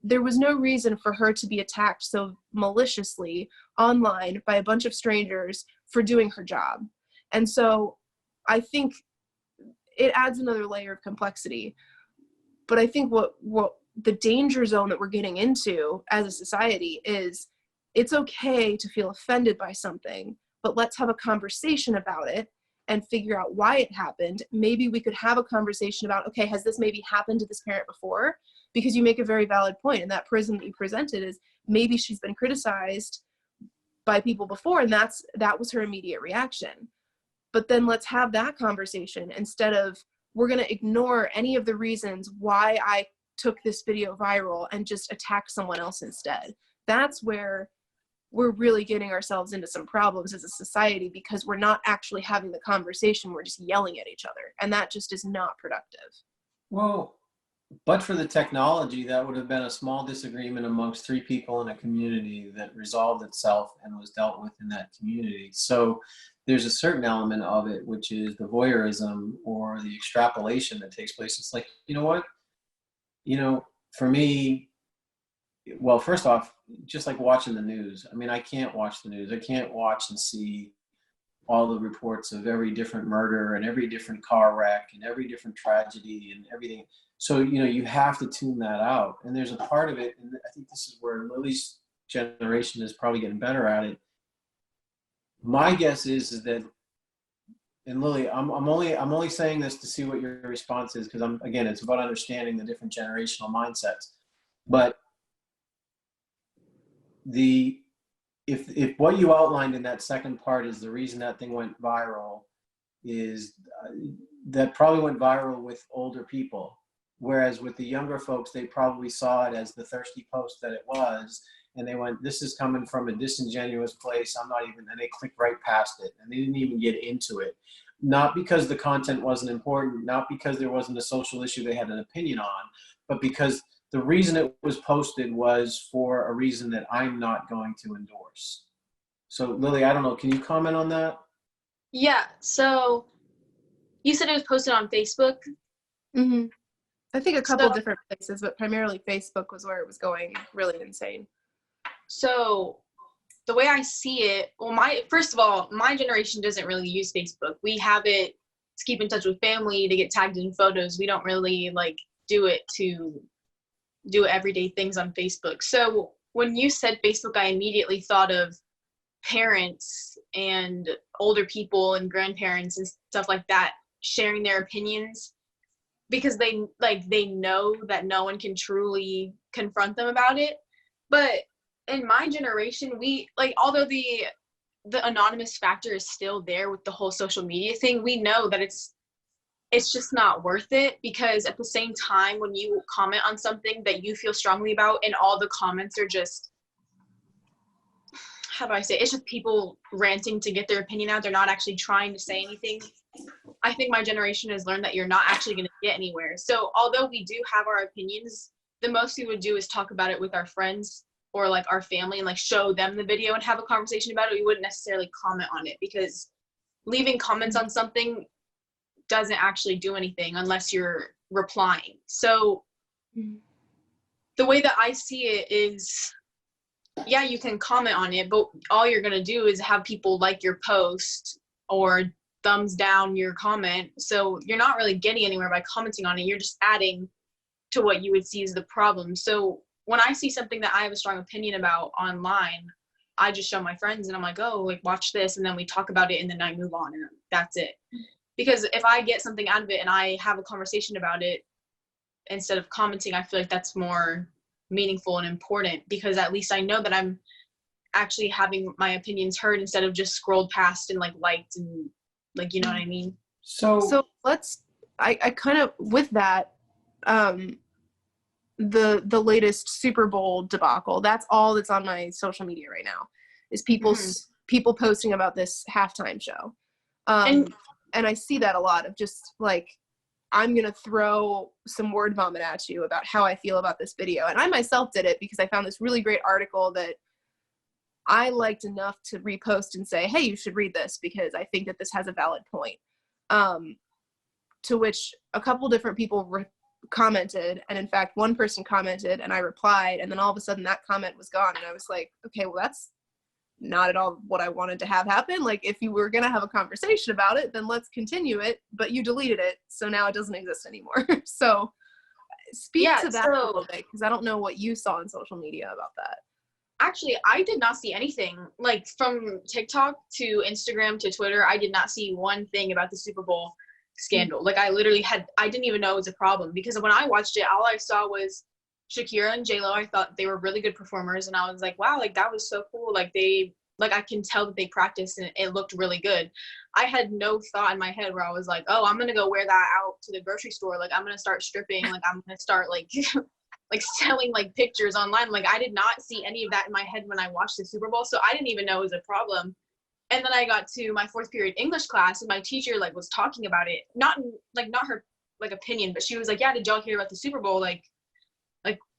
There was no reason for her to be attacked so maliciously online by a bunch of strangers for doing her job. And so I think it adds another layer of complexity. But I think what the danger zone that we're getting into as a society is it's okay to feel offended by something, but let's have a conversation about it and figure out why it happened. Maybe we could have a conversation about, okay, has this maybe happened to this parent before? Because you make a very valid point, and that prism that you presented is maybe she's been criticized by people before, and that was her immediate reaction. But then let's have that conversation instead of we're going to ignore any of the reasons why I took this video viral and just attack someone else instead. That's where we're really getting ourselves into some problems as a society because we're not actually having the conversation. We're just yelling at each other. And that just is not productive. Well, but for the technology, that would have been a small disagreement amongst three people in a community that resolved itself and was dealt with in that community. So there's a certain element of it, which is the voyeurism or the extrapolation that takes place. It's like, you know what? You know, for me, well, first off, just like watching the news. I mean, I can't watch the news. I can't watch and see all the reports of every different murder and every different car wreck and every different tragedy and everything. So, you know, you have to tune that out. And there's a part of it, and I think this is where Lily's generation is probably getting better at it. My guess is that, and Lily, I'm only saying this to see what your response is, because again, it's about understanding the different generational mindsets. But if what you outlined in that second part is the reason that thing went viral, is that probably went viral with older people. Whereas with the younger folks, they probably saw it as the thirsty post that it was, and they went, this is coming from a disingenuous place, I'm not even, and they clicked right past it, and they didn't even get into it. Not because the content wasn't important, not because there wasn't a social issue they had an opinion on, but because the reason it was posted was for a reason that I'm not going to endorse. So Lily, I don't know, can you comment on that? Yeah, so you said it was posted on Facebook? Mm-hmm. I think a couple different places, but primarily Facebook was where it was going really insane. So the way I see it, well, first of all, my generation doesn't really use Facebook. We have it to keep in touch with family, to get tagged in photos. We don't really do it to do everyday things on Facebook. So when you said Facebook, I immediately thought of parents and older people and grandparents and stuff like that sharing their opinions, because they know that no one can truly confront them about it. But in my generation, we although the anonymous factor is still there with the whole social media thing, we know that it's just not worth it, because at the same time, when you comment on something that you feel strongly about and all the comments are just, how do I say, it's just people ranting to get their opinion out, they're not actually trying to say anything. I think my generation has learned that you're not actually going to get anywhere. So although we do have our opinions, the most we would do is talk about it with our friends or our family and show them the video and have a conversation about it. We wouldn't necessarily comment on it, because leaving comments on something doesn't actually do anything unless you're replying. So the way that I see it is, yeah, you can comment on it, but all you're going to do is have people like your post or thumbs down your comment. So you're not really getting anywhere by commenting on it. You're just adding to what you would see as the problem. So when I see something that I have a strong opinion about online, I just show my friends and I'm like, oh, like watch this. And then we talk about it and then I move on and that's it. Because if I get something out of it and I have a conversation about it instead of commenting, I feel like that's more meaningful and important, because at least I know that I'm actually having my opinions heard instead of just scrolled past and like liked and like, you know what I mean? So I kind of, with that, the latest Super Bowl debacle, that's all that's on my social media right now, is people posting about this halftime show. And I see that a lot of just like, I'm going to throw some word vomit at you about how I feel about this video. And I myself did it because I found this really great article that I liked enough to repost and say, hey, you should read this because I think that this has a valid point. To which a couple different people commented. And in fact, one person commented and I replied, and then all of a sudden that comment was gone. And I was like, okay, well, that's not at all what I wanted to have happen. Like, if you were going to have a conversation about it, then let's continue it, but you deleted it. So now it doesn't exist anymore. So speak to that a little bit, because I don't know what you saw on social media about that. Actually, I did not see anything. Like, from TikTok to Instagram to Twitter, I did not see one thing about the Super Bowl scandal. Like, I didn't even know it was a problem, because when I watched it, all I saw was Shakira and J-Lo. I thought they were really good performers, and I was like, wow, like that was so cool. Like, I can tell that they practiced and it looked really good. I had no thought in my head where I was like, oh, I'm gonna go wear that out to the grocery store. Like, I'm gonna start stripping. Like, I'm gonna start like like selling like pictures online. Like, I did not see any of that in my head when I watched the Super Bowl, so I didn't even know it was a problem. And then I got to my 4th period English class, and my teacher like was talking about it, not her like opinion, but she was like, yeah, did y'all hear about the Super Bowl? Like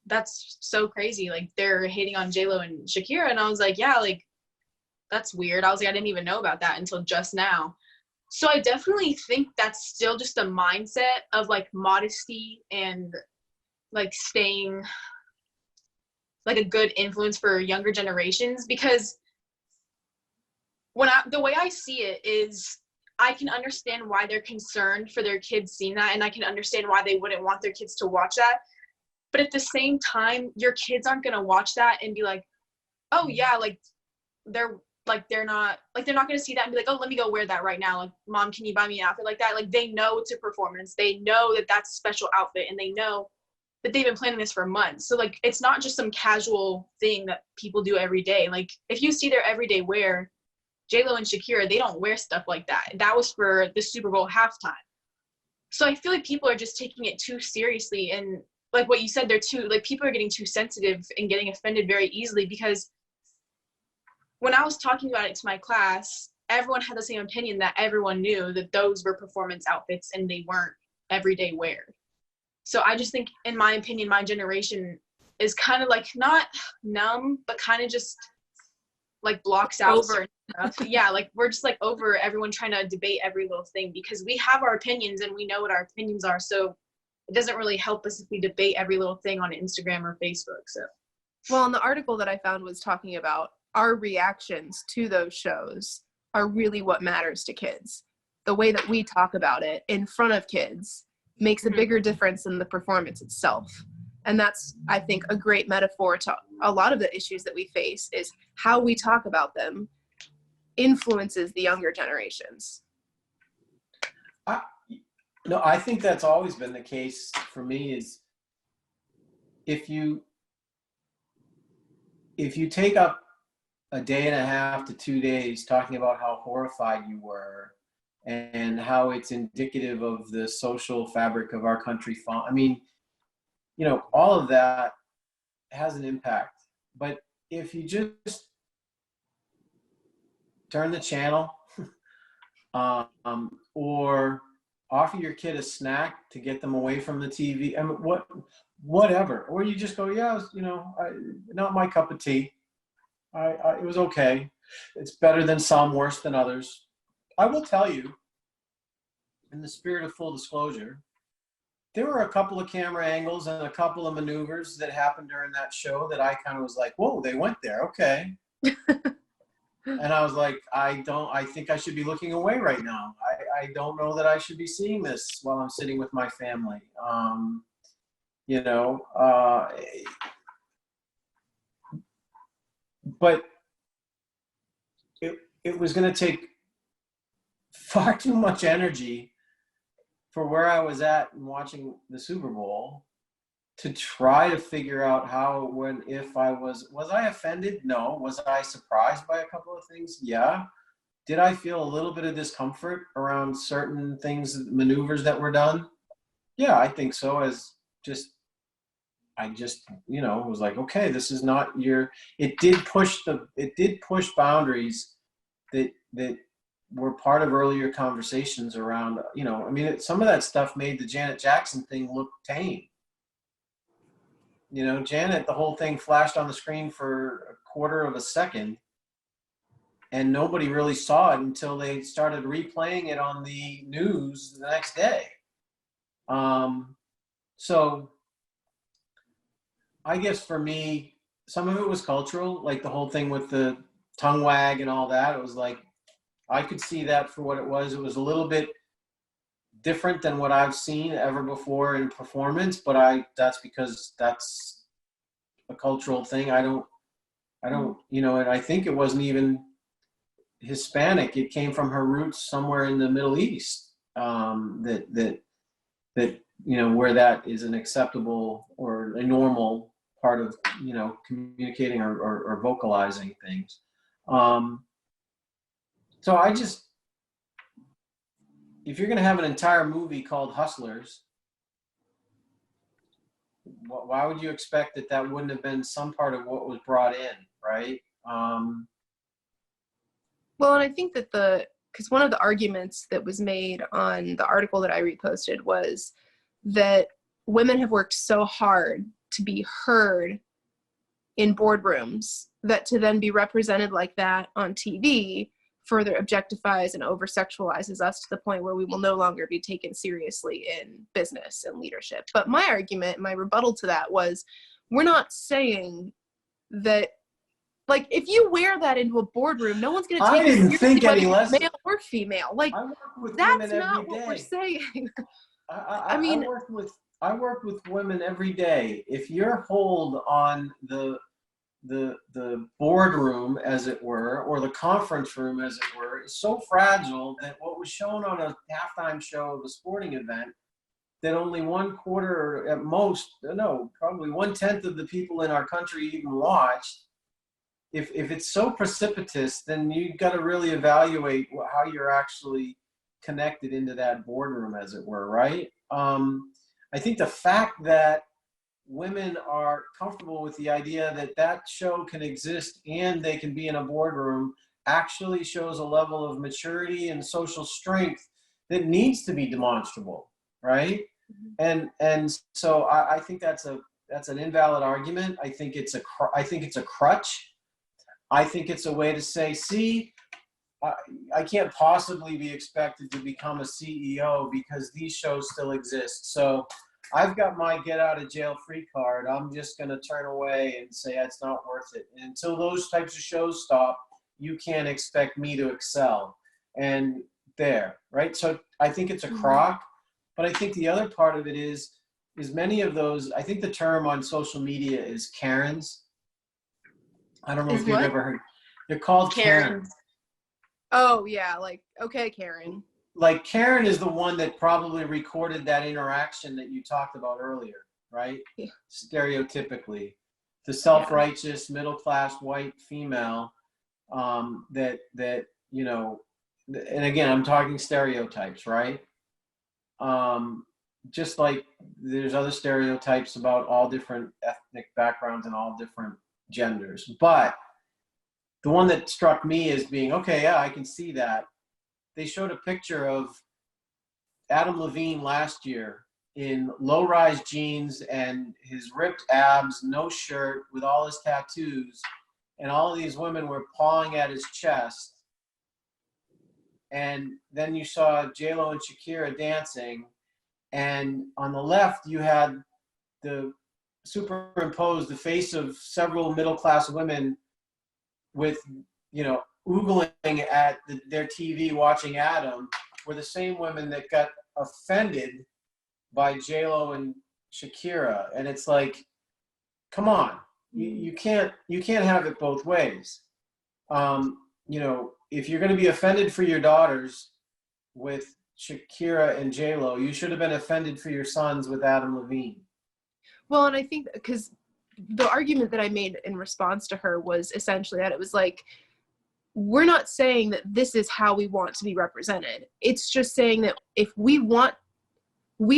that's so crazy. Like, they're hating on J-Lo and Shakira. And I was like, yeah, like that's weird. I was like, I didn't even know about that until just now. So I definitely think that's still just a mindset of like modesty and like staying like a good influence for younger generations, because the way I see it is, I can understand why they're concerned for their kids seeing that, and I can understand why they wouldn't want their kids to watch that. But at the same time, your kids aren't going to watch that and be like, oh yeah, like they're not going to see that and be like, oh, let me go wear that right now. Like, mom, can you buy me an outfit like that? Like, they know it's a performance. They know that that's a special outfit, and they know that they've been planning this for months. So like, it's not just some casual thing that people do every day. Like, if you see their everyday wear, J-Lo and Shakira, they don't wear stuff like that. That was for the Super Bowl halftime. So I feel like people are just taking it too seriously, and like what you said, people are getting too sensitive and getting offended very easily, because when I was talking about it to my class, everyone had the same opinion, that everyone knew that those were performance outfits and they weren't everyday wear. So I just think, in my opinion, my generation is kind of like not numb, but kind of just like blocks out certain stuff. Yeah, like we're just like over everyone trying to debate every little thing, because we have our opinions and we know what our opinions are. So it doesn't really help us if we debate every little thing on Instagram or Facebook. So, well, and the article that I found was talking about our reactions to those shows are really what matters to kids. The way that we talk about it in front of kids makes a bigger difference than the performance itself. And that's, I think, a great metaphor to a lot of the issues that we face, is how we talk about them influences the younger generations. No, I think that's always been the case for me, is if you take up a day and a half to 2 days talking about how horrified you were and how it's indicative of the social fabric of our country, I mean, you know, all of that has an impact. But if you just turn the channel or offer your kid a snack to get them away from the TV, I mean, whatever, or you just go, yeah, you know, not my cup of tea. It was okay. It's better than some, worse than others. I will tell you, in the spirit of full disclosure, there were a couple of camera angles and a couple of maneuvers that happened during that show that I kind of was like, whoa, they went there. Okay. And I was like, I think I should be looking away right now. I don't know that I should be seeing this while I'm sitting with my family. You know, but it was going to take far too much energy for where I was at and watching the Super Bowl to try to figure out how, when, if I was I offended? No. Was I surprised by a couple of things? Yeah. Did I feel a little bit of discomfort around certain things, maneuvers that were done? Yeah, I think so. I just, you know, was like, okay, this is not your, it did push boundaries that were part of earlier conversations around, you know, I mean, some of that stuff made the Janet Jackson thing look tame. You know, Janet, the whole thing flashed on the screen for a quarter of a second and nobody really saw it until they started replaying it on the news the next day. So I guess for me, some of it was cultural, like the whole thing with the tongue wag and all that. It was like, I could see that for what it was. It was a little bit different than what I've seen ever before in performance, but that's because that's a cultural thing. I don't, you know, and I think it wasn't even Hispanic. It came from her roots somewhere in the Middle East, that, you know, where that is an acceptable or a normal part of, you know, communicating or vocalizing things. So I just, if you're going to have an entire movie called Hustlers, why would you expect that wouldn't have been some part of what was brought in, right? Well, and I think that because one of the arguments that was made on the article that I reposted was that women have worked so hard to be heard in boardrooms that to then be represented like that on TV further objectifies and over-sexualizes us to the point where we will no longer be taken seriously in business and leadership. But my argument, my rebuttal to that was, we're not saying that, like, if you wear that into a boardroom, no one's going to take you seriously, whether you're male or female. Like, that's not what we're saying. I mean, I work with women every day. If your hold on the boardroom, as it were, or the conference room, as it were, is so fragile that what was shown on a halftime show of a sporting event, that only 1/4 or at most, no, probably 1/10 of the people in our country even watched. If it's so precipitous, then you've got to really evaluate how you're actually connected into that boardroom, as it were, right? I think the fact that women are comfortable with the idea that show can exist and they can be in a boardroom actually shows a level of maturity and social strength that needs to be demonstrable, right? Mm-hmm. And so I think that's an invalid argument. I think it's a crutch. I think it's a way to say, see, I can't possibly be expected to become a CEO because these shows still exist. So I've got my get out of jail free card. I'm just going to turn away and say it's not worth it. And until those types of shows stop, you can't expect me to excel. And there, right? So I think it's a crock. But I think the other part of it is many of those, I think the term on social media is Karens. I don't know if you've ever heard. They're called Karens. Oh, yeah. Like, okay, Karen. Like, Karen is the one that probably recorded that interaction that you talked about earlier, right? Yeah. Stereotypically. The self-righteous, middle-class, white female that, you know, and again, I'm talking stereotypes, right? Just like there's other stereotypes about all different ethnic backgrounds and all different genders. But the one that struck me as being, okay, yeah, I can see that. They showed a picture of Adam Levine last year in low-rise jeans and his ripped abs, no shirt, with all his tattoos. And all of these women were pawing at his chest. And then you saw J-Lo and Shakira dancing. And on the left, you had superimposed the face of several middle-class women with, oogling at their TV watching Adam, were the same women that got offended by J-Lo and Shakira. And it's like, come on, you can't have it both ways. If you're going to be offended for your daughters with Shakira and J-Lo, you should have been offended for your sons with Adam Levine. Well, and I think because the argument that I made in response to her was essentially that it was like, we're not saying that this is how we want to be represented. It's just saying that if we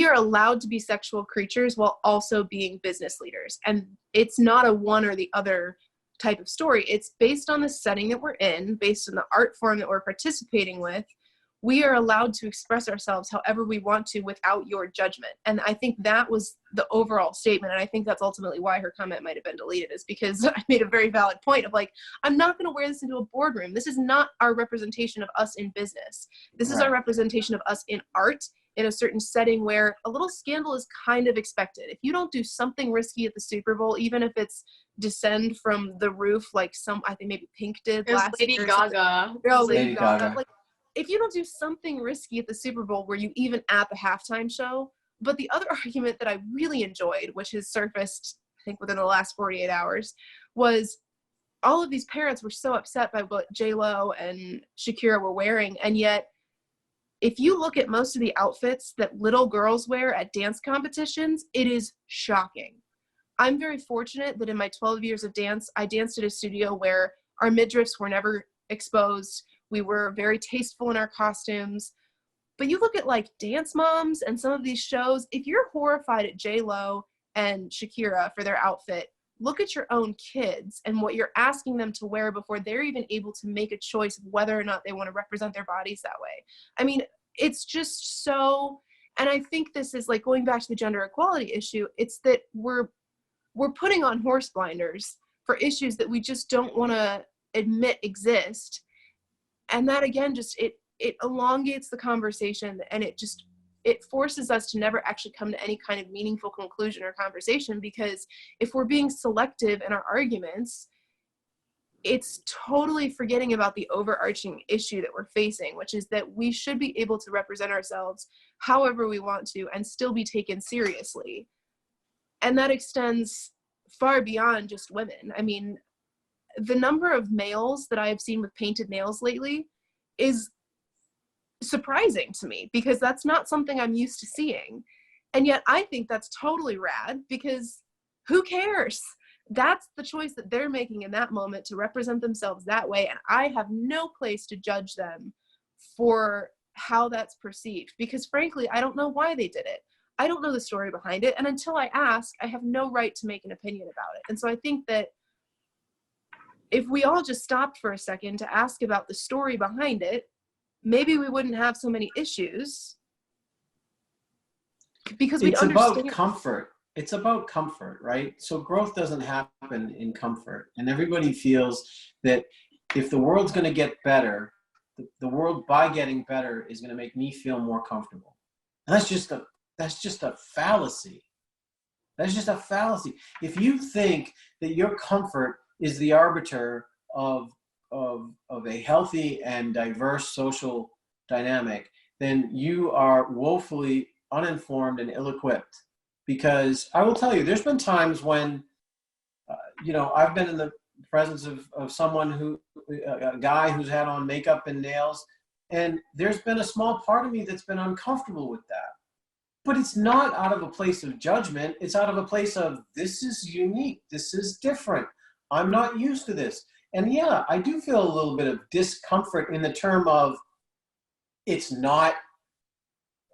are allowed to be sexual creatures while also being business leaders. And it's not a one or the other type of story. It's based on the setting that we're in, based on the art form that we're participating with. We are allowed to express ourselves however we want to without your judgment. And I think that was the overall statement. And I think that's ultimately why her comment might have been deleted, is because I made a very valid point of like, I'm not going to wear this into a boardroom. This is not our representation of us in business. This is our representation of us in art, in a certain setting where a little scandal is kind of expected. If you don't do something risky at the Super Bowl, even if it's descend from the roof, like I think maybe Pink did last Lady year. Gaga. Lady Gaga. Like, if you don't do something risky at the Super Bowl, were you even at the halftime show? But the other argument that I really enjoyed, which has surfaced, I think, within the last 48 hours, was all of these parents were so upset by what J-Lo and Shakira were wearing. And yet, if you look at most of the outfits that little girls wear at dance competitions, it is shocking. I'm very fortunate that in my 12 years of dance, I danced at a studio where our midriffs were never exposed. We were very tasteful in our costumes. But you look at like Dance Moms and some of these shows, if you're horrified at J-Lo and Shakira for their outfit, look at your own kids and what you're asking them to wear before they're even able to make a choice of whether or not they want to represent their bodies that way. I mean, it's just so, and I think this is like going back to the gender equality issue, it's that we're putting on horse blinders for issues that we just don't want to admit exist. And that again, just it elongates the conversation, and it forces us to never actually come to any kind of meaningful conclusion or conversation, because if we're being selective in our arguments, it's totally forgetting about the overarching issue that we're facing, which is that we should be able to represent ourselves however we want to and still be taken seriously. And that extends far beyond just women. I mean, the number of males that I have seen with painted nails lately is surprising to me, because that's not something I'm used to seeing. And yet I think that's totally rad, because who cares? That's the choice that they're making in that moment to represent themselves that way. And I have no place to judge them for how that's perceived, because frankly, I don't know why they did it. I don't know the story behind it. And until I ask, I have no right to make an opinion about it. And so I think that if we all just stopped for a second to ask about the story behind it, maybe we wouldn't have so many issues, because we'd understand. It's about comfort. It's about comfort, right? So growth doesn't happen in comfort. And everybody feels that if the world's going to get better, the world, by getting better, is going to make me feel more comfortable. And that's just a fallacy. That's just a fallacy. If you think that your comfort is the arbiter of a healthy and diverse social dynamic, then you are woefully uninformed and ill-equipped. Because I will tell you, there's been times when, I've been in the presence of someone a guy who's had on makeup and nails, and there's been a small part of me that's been uncomfortable with that. But it's not out of a place of judgment. It's out of a place of, this is unique. This is different. I'm not used to this. And yeah, I do feel a little bit of discomfort in the term of, it's not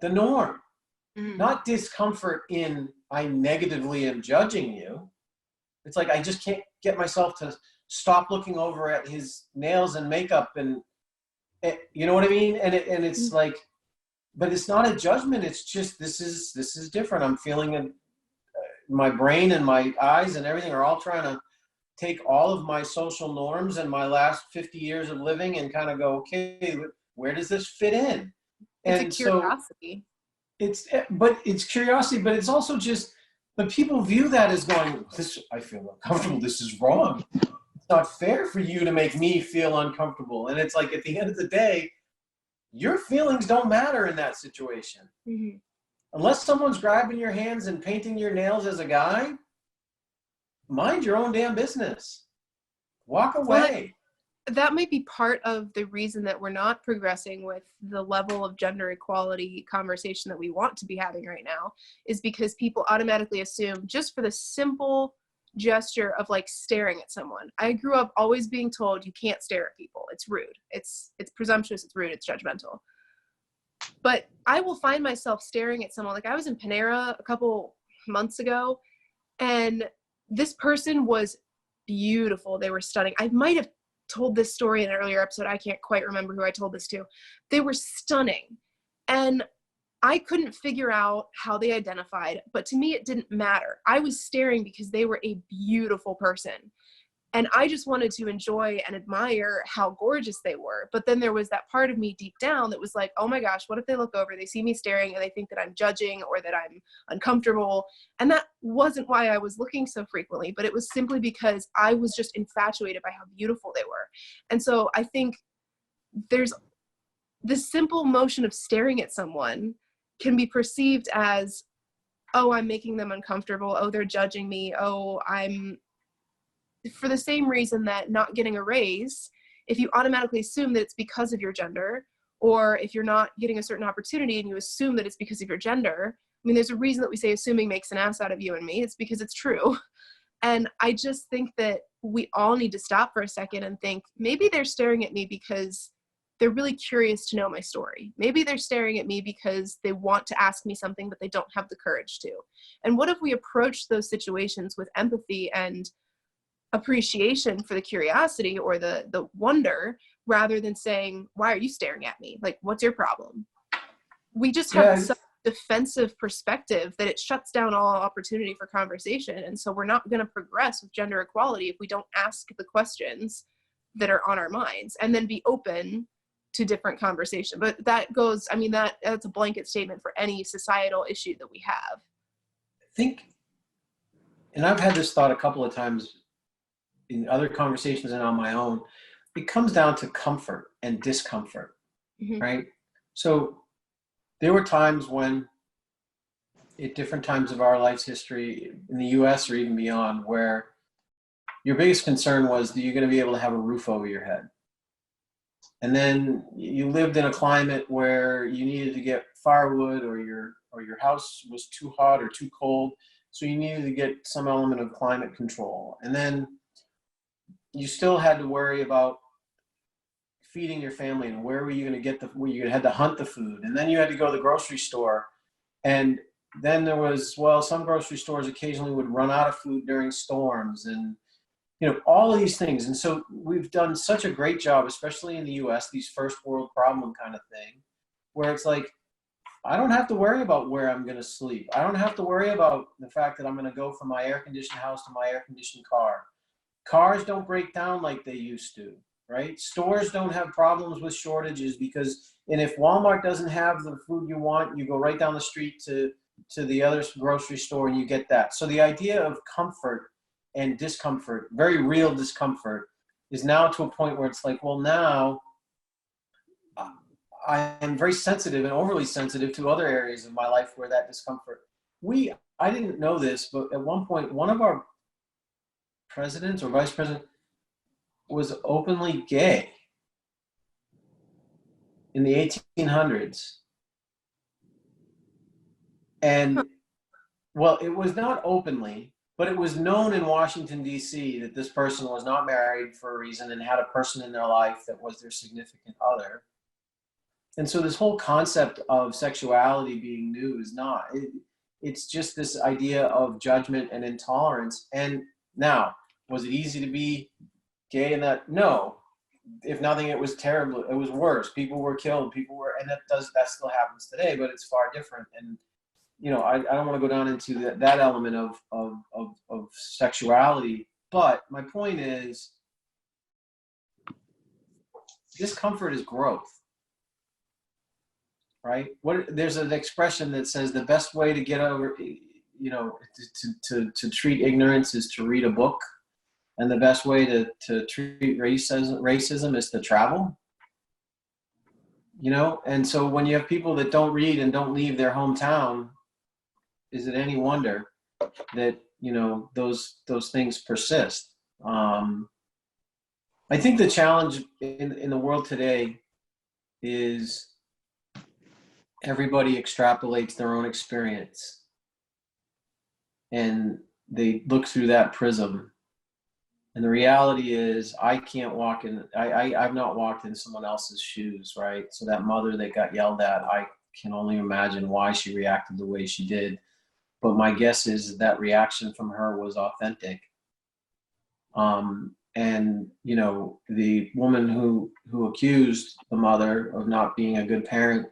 the norm. Mm-hmm. Not discomfort in, I negatively am judging you. It's like, I just can't get myself to stop looking over at his nails and makeup, and you know what I mean? And it's mm-hmm. like, but it's not a judgment. It's just, this is different. I'm feeling it. My brain and my eyes and everything are all trying to take all of my social norms and my last 50 years of living and kind of go, okay, where does this fit in? It's a curiosity. but it's curiosity, but it's also just, but people view that as going, this, I feel uncomfortable, this is wrong. It's not fair for you to make me feel uncomfortable. And it's like, at the end of the day, your feelings don't matter in that situation. Mm-hmm. Unless someone's grabbing your hands and painting your nails as a guy, mind your own damn business. Walk away. That might be part of the reason that we're not progressing with the level of gender equality conversation that we want to be having right now, is because people automatically assume, just for the simple gesture of like staring at someone. I grew up always being told you can't stare at people. It's rude. It's presumptuous. It's rude. It's judgmental. But I will find myself staring at someone. Like, I was in Panera a couple months ago, and this person was beautiful. They were stunning. I might have told this story in an earlier episode. I can't quite remember who I told this to. They were stunning. And I couldn't figure out how they identified, but to me, it didn't matter. I was staring because they were a beautiful person. And I just wanted to enjoy and admire how gorgeous they were. But then there was that part of me deep down that was like, oh my gosh, what if they look over, they see me staring, and they think that I'm judging or that I'm uncomfortable? And that wasn't why I was looking so frequently, but it was simply because I was just infatuated by how beautiful they were. And so I think there's this simple motion of staring at someone can be perceived as, oh, I'm making them uncomfortable. Oh, they're judging me. Oh, for the same reason that not getting a raise, if you automatically assume that it's because of your gender, or if you're not getting a certain opportunity and you assume that it's because of your gender, I mean, there's a reason that we say assuming makes an ass out of you and me. It's because it's true. And I just think that we all need to stop for a second and think, maybe they're staring at me because they're really curious to know my story. Maybe they're staring at me because they want to ask me something, but they don't have the courage to. And what if we approach those situations with empathy and appreciation for the curiosity or the wonder, rather than saying, why are you staring at me? Like, what's your problem? We just have such a defensive perspective that it shuts down all opportunity for conversation. And so we're not going to progress with gender equality if we don't ask the questions that are on our minds and then be open to different conversation. But that goes, I mean, that's a blanket statement for any societal issue that we have. I think, and I've had this thought a couple of times in other conversations and on my own, it comes down to comfort and discomfort, Mm-hmm. right? So there were times when, at different times of our life's history in the US or even beyond, where your biggest concern was that you're going to be able to have a roof over your head. And then you lived in a climate where you needed to get firewood, or your house was too hot or too cold, so you needed to get some element of climate control. And then you still had to worry about feeding your family, and where were you going to get where you had to hunt the food. And then you had to go to the grocery store. And then there was, well, some grocery stores occasionally would run out of food during storms, and, you know, all of these things. And so we've done such a great job, especially in the US, these first world problem kind of thing, where it's like, I don't have to worry about where I'm going to sleep. I don't have to worry about the fact that I'm going to go from my air-conditioned house to my air-conditioned car. Cars don't break down like they used to, right? Stores don't have problems with shortages and if Walmart doesn't have the food you want, you go right down the street to the other grocery store and you get that. So the idea of comfort and discomfort, very real discomfort, is now to a point where it's like, well, now I am very sensitive and overly sensitive to other areas of my life where that discomfort. I didn't know this, but at one point, one of our presidents or vice president was openly gay in the 1800s. And, well, it was not openly, but it was known in Washington, D.C. that this person was not married for a reason and had a person in their life that was their significant other. And so this whole concept of sexuality being new is not. It's just this idea of judgment and intolerance. And now, was it easy to be gay in that? No. If nothing, it was terrible. It was worse. People were killed. And that still happens today, but it's far different. And, you know, I don't want to go down into that element of sexuality. But my point is, discomfort is growth. right? There's an expression that says the best way to get over, to treat ignorance is to read a book, and the best way to treat racism is to travel. And so when you have people that don't read and don't leave their hometown, is it any wonder that those things persist? I think the challenge in the world today is everybody extrapolates their own experience and they look through that prism. And the reality is I've not walked in someone else's shoes, right? So that mother that got yelled at, I can only imagine why she reacted the way she did. But my guess is that reaction from her was authentic. And the woman who accused the mother of not being a good parent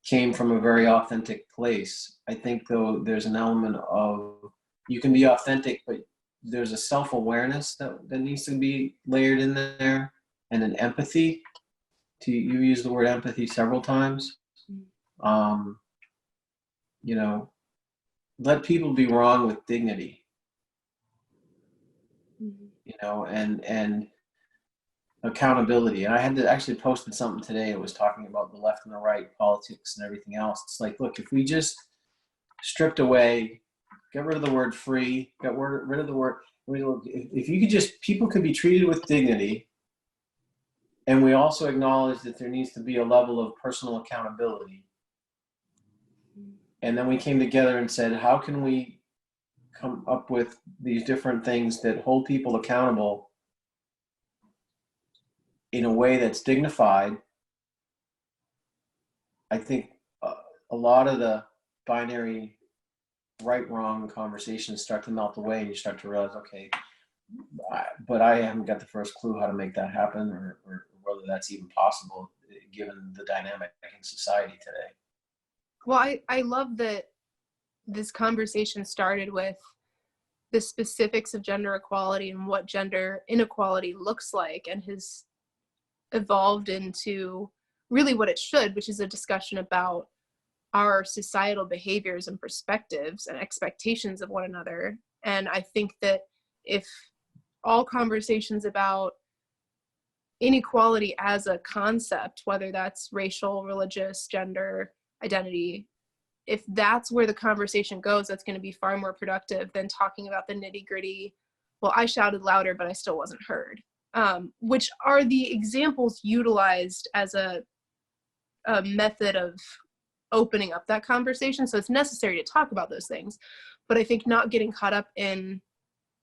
came from a very authentic place. I think, though, there's an element of, you can be authentic, but there's a self-awareness that needs to be layered in there, and an empathy. You use the word empathy several times. Let people be wrong with dignity. And accountability. And I had to actually posted something today. It was talking about the left and the right, politics and everything else. It's like, look, if we just stripped away, get rid of the word free, get rid of the word, if you could just, people could be treated with dignity. And we also acknowledge that there needs to be a level of personal accountability. And then we came together and said, how can we come up with these different things that hold people accountable in a way that's dignified? I think a lot of the binary right-wrong conversations start to melt away, and you start to realize, okay, but I haven't got the first clue how to make that happen, or whether that's even possible given the dynamic in society today. Well, I love that this conversation started with the specifics of gender equality and what gender inequality looks like, and has evolved into really what it should, which is a discussion about our societal behaviors and perspectives and expectations of one another. And I think that if all conversations about inequality as a concept, whether that's racial, religious, gender identity, if that's where the conversation goes, that's going to be far more productive than talking about the nitty gritty. Well, I shouted louder, but I still wasn't heard, which are the examples utilized as a method of opening up that conversation. So it's necessary to talk about those things, but I think not getting caught up in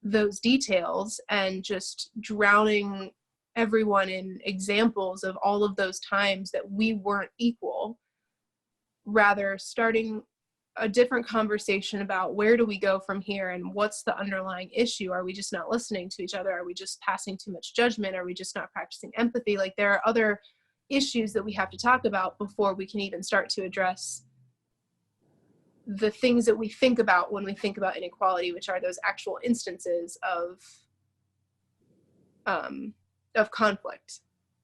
those details and just drowning everyone in examples of all of those times that we weren't equal, rather starting a different conversation about where do we go from here and what's the underlying issue. Are we just not listening to each other? Are we just passing too much judgment? Are we just not practicing empathy? Like, there are other issues that we have to talk about before we can even start to address the things that we think about when we think about inequality, which are those actual instances of conflict.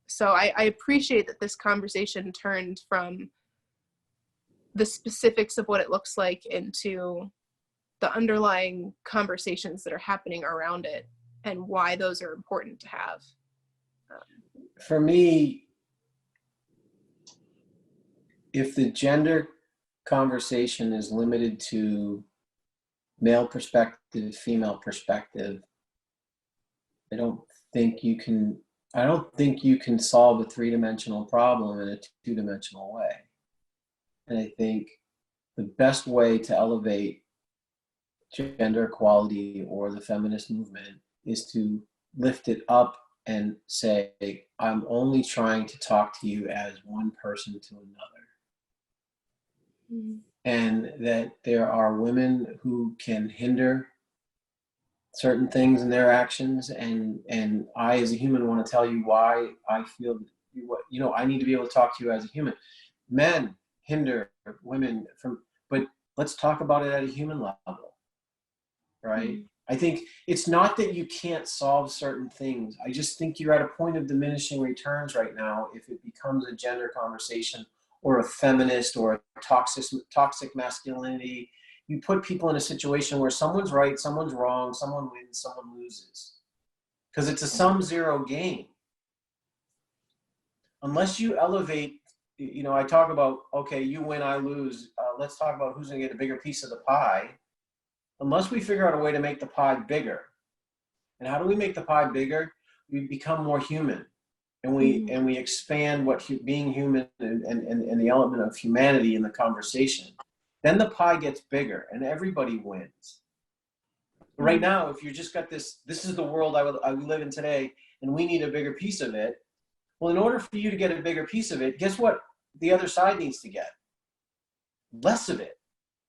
So I appreciate that this conversation turned from the specifics of what it looks like into the underlying conversations that are happening around it and why those are important to have. For me, if the gender conversation is limited to male perspective, female perspective, I don't think you can solve a three-dimensional problem in a two-dimensional way. And I think the best way to elevate gender equality or the feminist movement is to lift it up and say, I'm only trying to talk to you as one person to another. Mm-hmm. And that there are women who can hinder certain things in their actions, and I as a human want to tell you why I feel, I need to be able to talk to you as a human. Men hinder women from, but let's talk about it at a human level, right? Mm-hmm. I think it's not that you can't solve certain things. I just think you're at a point of diminishing returns right now if it becomes a gender conversation or a feminist or a toxic masculinity. You put people in a situation where someone's right, someone's wrong, someone wins, someone loses. Because it's a sum zero game. Unless you elevate, I talk about, okay, you win, I lose. Let's talk about who's going to get a bigger piece of the pie. Unless we figure out a way to make the pie bigger. And how do we make the pie bigger? We become more human. And we expand what being human and the element of humanity in the conversation. Then the pie gets bigger and everybody wins. Right now, if you just got this is the world I live in today, and we need a bigger piece of it. Well, in order for you to get a bigger piece of it, guess what the other side needs to get? Less of it.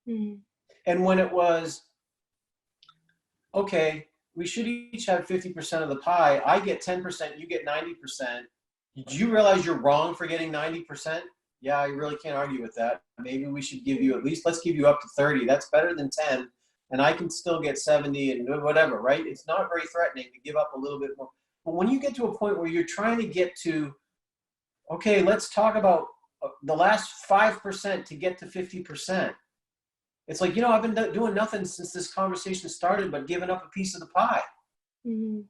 Mm-hmm. And when it was, okay, we should each have 50% of the pie. I get 10%, you get 90%. Did you realize you're wrong for getting 90%? Yeah, I really can't argue with that. Maybe we should give you let's give you up to 30. That's better than 10. And I can still get 70 and whatever, right? It's not very threatening to give up a little bit more. But when you get to a point where you're trying to get to, okay, let's talk about the last 5% to get to 50%. It's like, I've been doing nothing since this conversation started but giving up a piece of the pie. Mm-hmm.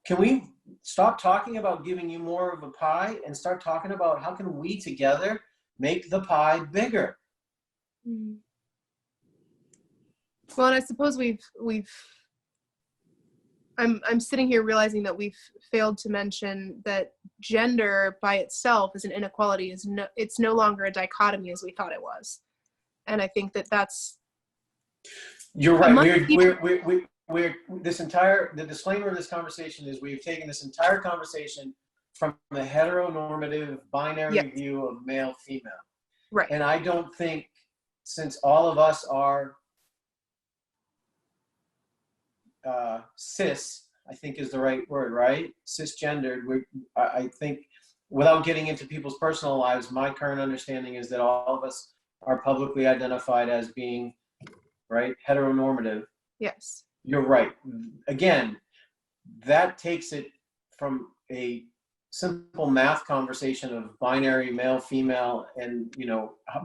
Can we stop talking about giving you more of a pie and start talking about how can we together make the pie bigger? Mm-hmm. Well, and I suppose I'm sitting here realizing that we've failed to mention that gender by itself as an inequality it's no longer a dichotomy as we thought it was. And I think that's. You're right. The disclaimer of this conversation is we've taken this entire conversation from the heteronormative binary view of male, female. Right. And I don't think, since all of us are cis, I think is the right word, right? Cisgendered. I think, without getting into people's personal lives, my current understanding is that all of us are publicly identified as being, right, heteronormative. Yes. You're right. Again, that takes it from a simple math conversation of binary male, female, and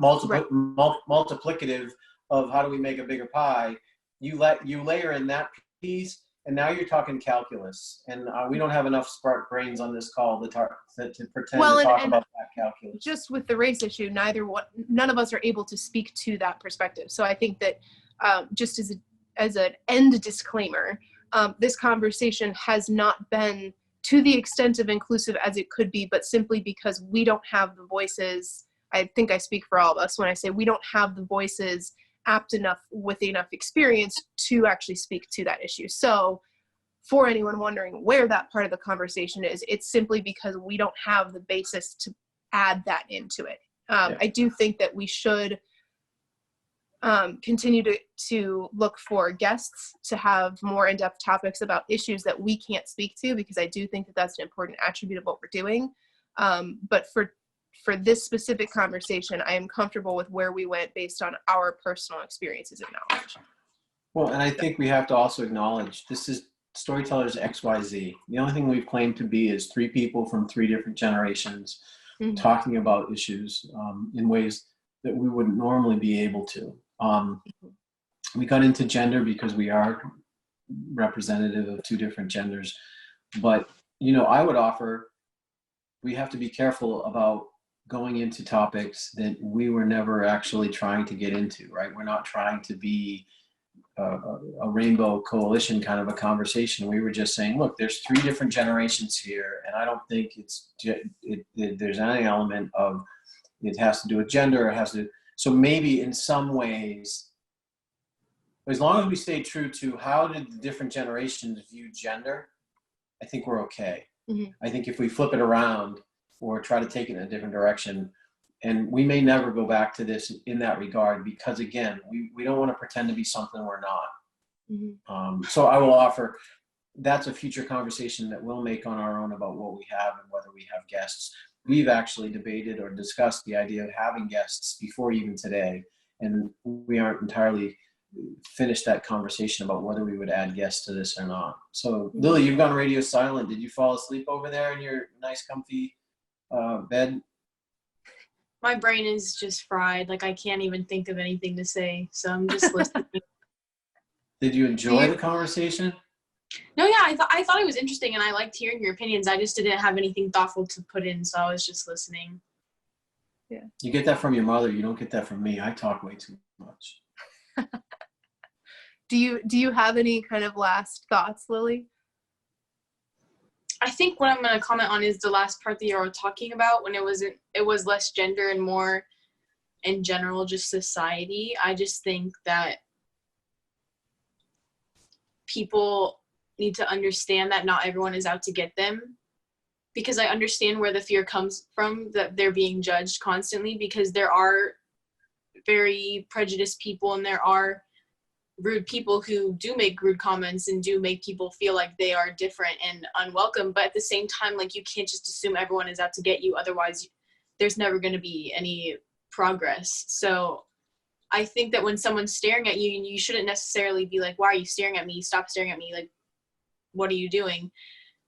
multiplicative of how do we make a bigger pie. You layer in that piece, and now you're talking calculus, and we don't have enough spark brains on this call to pretend to talk about that calculus. Just with the race issue, none of us are able to speak to that perspective. So I think that just as an end disclaimer, this conversation has not been to the extent of inclusive as it could be, but simply because we don't have the voices. I think I speak for all of us when I say we don't have the voices apt enough with enough experience to actually speak to that issue. So for anyone wondering where that part of the conversation is, it's simply because we don't have the basis to add that into it. I do think that we should continue to look for guests to have more in-depth topics about issues that we can't speak to, because I do think that that's an important attribute of what we're doing. But for this specific conversation, I am comfortable with where we went based on our personal experiences and knowledge. Well, and I think we have to also acknowledge this is Storytellers XYZ. The only thing we've claimed to be is 3 people from 3 different generations talking about issues in ways that we wouldn't normally be able to. We got into gender because we are representative of 2 different genders. But, I would offer we have to be careful about going into topics that we were never actually trying to get into, right? We're not trying to be a rainbow coalition kind of a conversation. We were just saying, look, there's 3 different generations here, and I don't think there's any element of it has to do with gender. So maybe in some ways, as long as we stay true to how did the different generations view gender, I think we're okay. Mm-hmm. I think if we flip it around or try to take it in a different direction, and we may never go back to this in that regard, because again, we don't want to pretend to be something we're not. Mm-hmm. So I will offer, that's a future conversation that we'll make on our own about what we have and whether we have guests. We've actually debated or discussed the idea of having guests before even today, and we aren't entirely finished that conversation about whether we would add guests to this or not. So Lily, you've gone radio silent. Did you fall asleep over there in your nice comfy bed? My brain is just fried. Like, I can't even think of anything to say. So I'm just listening. Did you enjoy the conversation? No, yeah, I thought it was interesting, and I liked hearing your opinions. I just didn't have anything thoughtful to put in, so I was just listening. Yeah. You get that from your mother. You don't get that from me. I talk way too much. Do you have any kind of last thoughts, Lily? I think what I'm going to comment on is the last part that you were talking about, when it was less gender and more in general just society. I just think that people need to understand that not everyone is out to get them, because I understand where the fear comes from, that they're being judged constantly, because there are very prejudiced people and there are rude people who do make rude comments and do make people feel like they are different and unwelcome. But at the same time, like, you can't just assume everyone is out to get you. Otherwise, there's never going to be any progress. So I think that when someone's staring at you, you shouldn't necessarily be like, why are you staring at me? Stop staring at me. Like, what are you doing?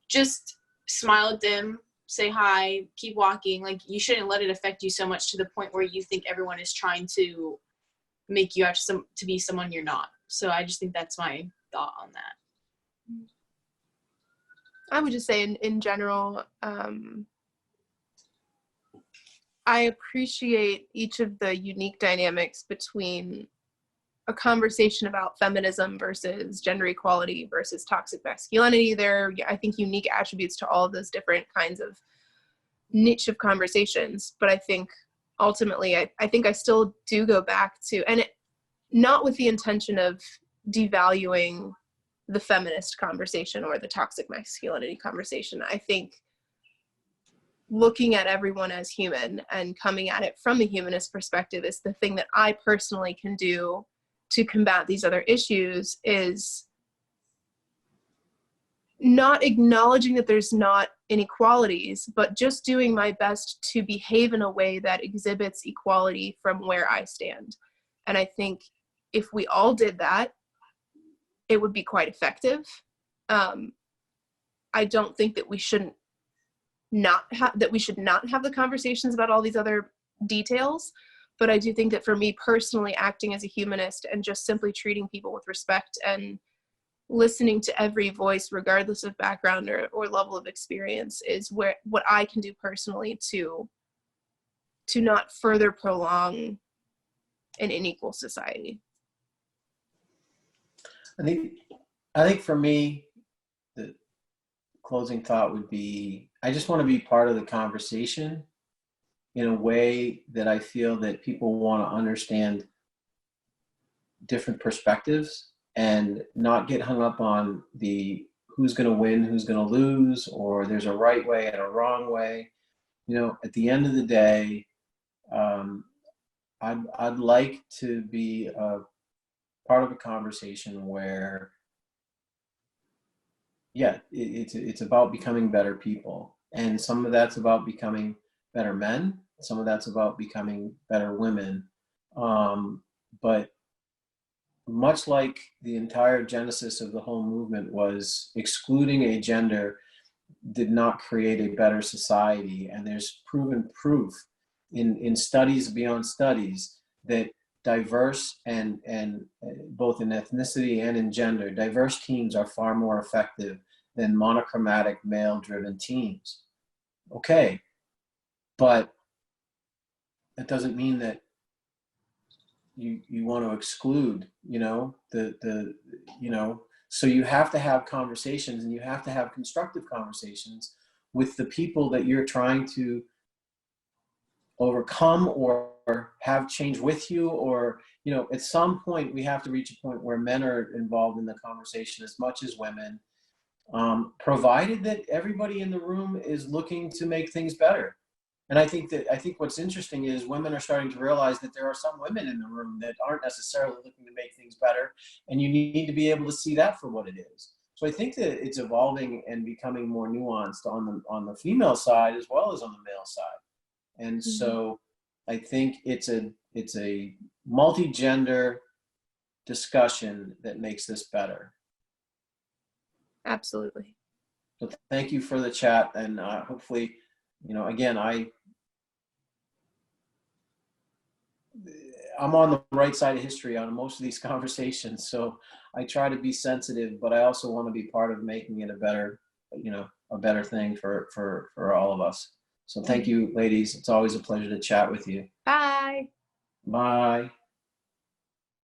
Just smile at them, say hi, keep walking. Like, you shouldn't let it affect you so much to the point where you think everyone is trying to make you out to be someone you're not. So I just think that's my thought on that. I would just say in general, I appreciate each of the unique dynamics between a conversation about feminism versus gender equality versus toxic masculinity. There are, I think, unique attributes to all of those different kinds of niche of conversations. But I think ultimately, I think I still do go back to, and not with the intention of devaluing the feminist conversation or the toxic masculinity conversation. I think looking at everyone as human and coming at it from the humanist perspective is the thing that I personally can do to combat these other issues, is not acknowledging that there's not inequalities, but just doing my best to behave in a way that exhibits equality from where I stand. And I think if we all did that, it would be quite effective. I don't think that we should not have the conversations about all these other details, but I do think that for me personally, acting as a humanist and just simply treating people with respect and listening to every voice, regardless of background or level of experience, is what I can do personally to not further prolong an unequal society. I think for me, the closing thought would be, I just want to be part of the conversation in a way that I feel that people want to understand different perspectives and not get hung up on the who's going to win, who's going to lose, or there's a right way and a wrong way. At the end of the day, I'd like to be a part of a conversation where, it's about becoming better people. And some of that's about becoming better men. Some of that's about becoming better women. But much like the entire genesis of the whole movement was excluding a gender did not create a better society. And there's proven proof in studies beyond studies that diverse and both in ethnicity and in gender, diverse teams are far more effective than monochromatic male-driven teams. Okay, but that doesn't mean that you want to exclude, so you have to have conversations, and you have to have constructive conversations with the people that you're trying to overcome or have change with you, or at some point we have to reach a point where men are involved in the conversation as much as women, provided that everybody in the room is looking to make things better. And I think what's interesting is women are starting to realize that there are some women in the room that aren't necessarily looking to make things better, and you need to be able to see that for what it is. So I think that it's evolving and becoming more nuanced on the female side as well as on the male side. And so I think it's a multi-gender discussion that makes this better. Absolutely. So thank you for the chat, and hopefully, again, I'm on the right side of history on most of these conversations, so I try to be sensitive, but I also want to be part of making it a better, a better thing for all of us. So thank you, ladies. It's always a pleasure to chat with you. Bye. Bye.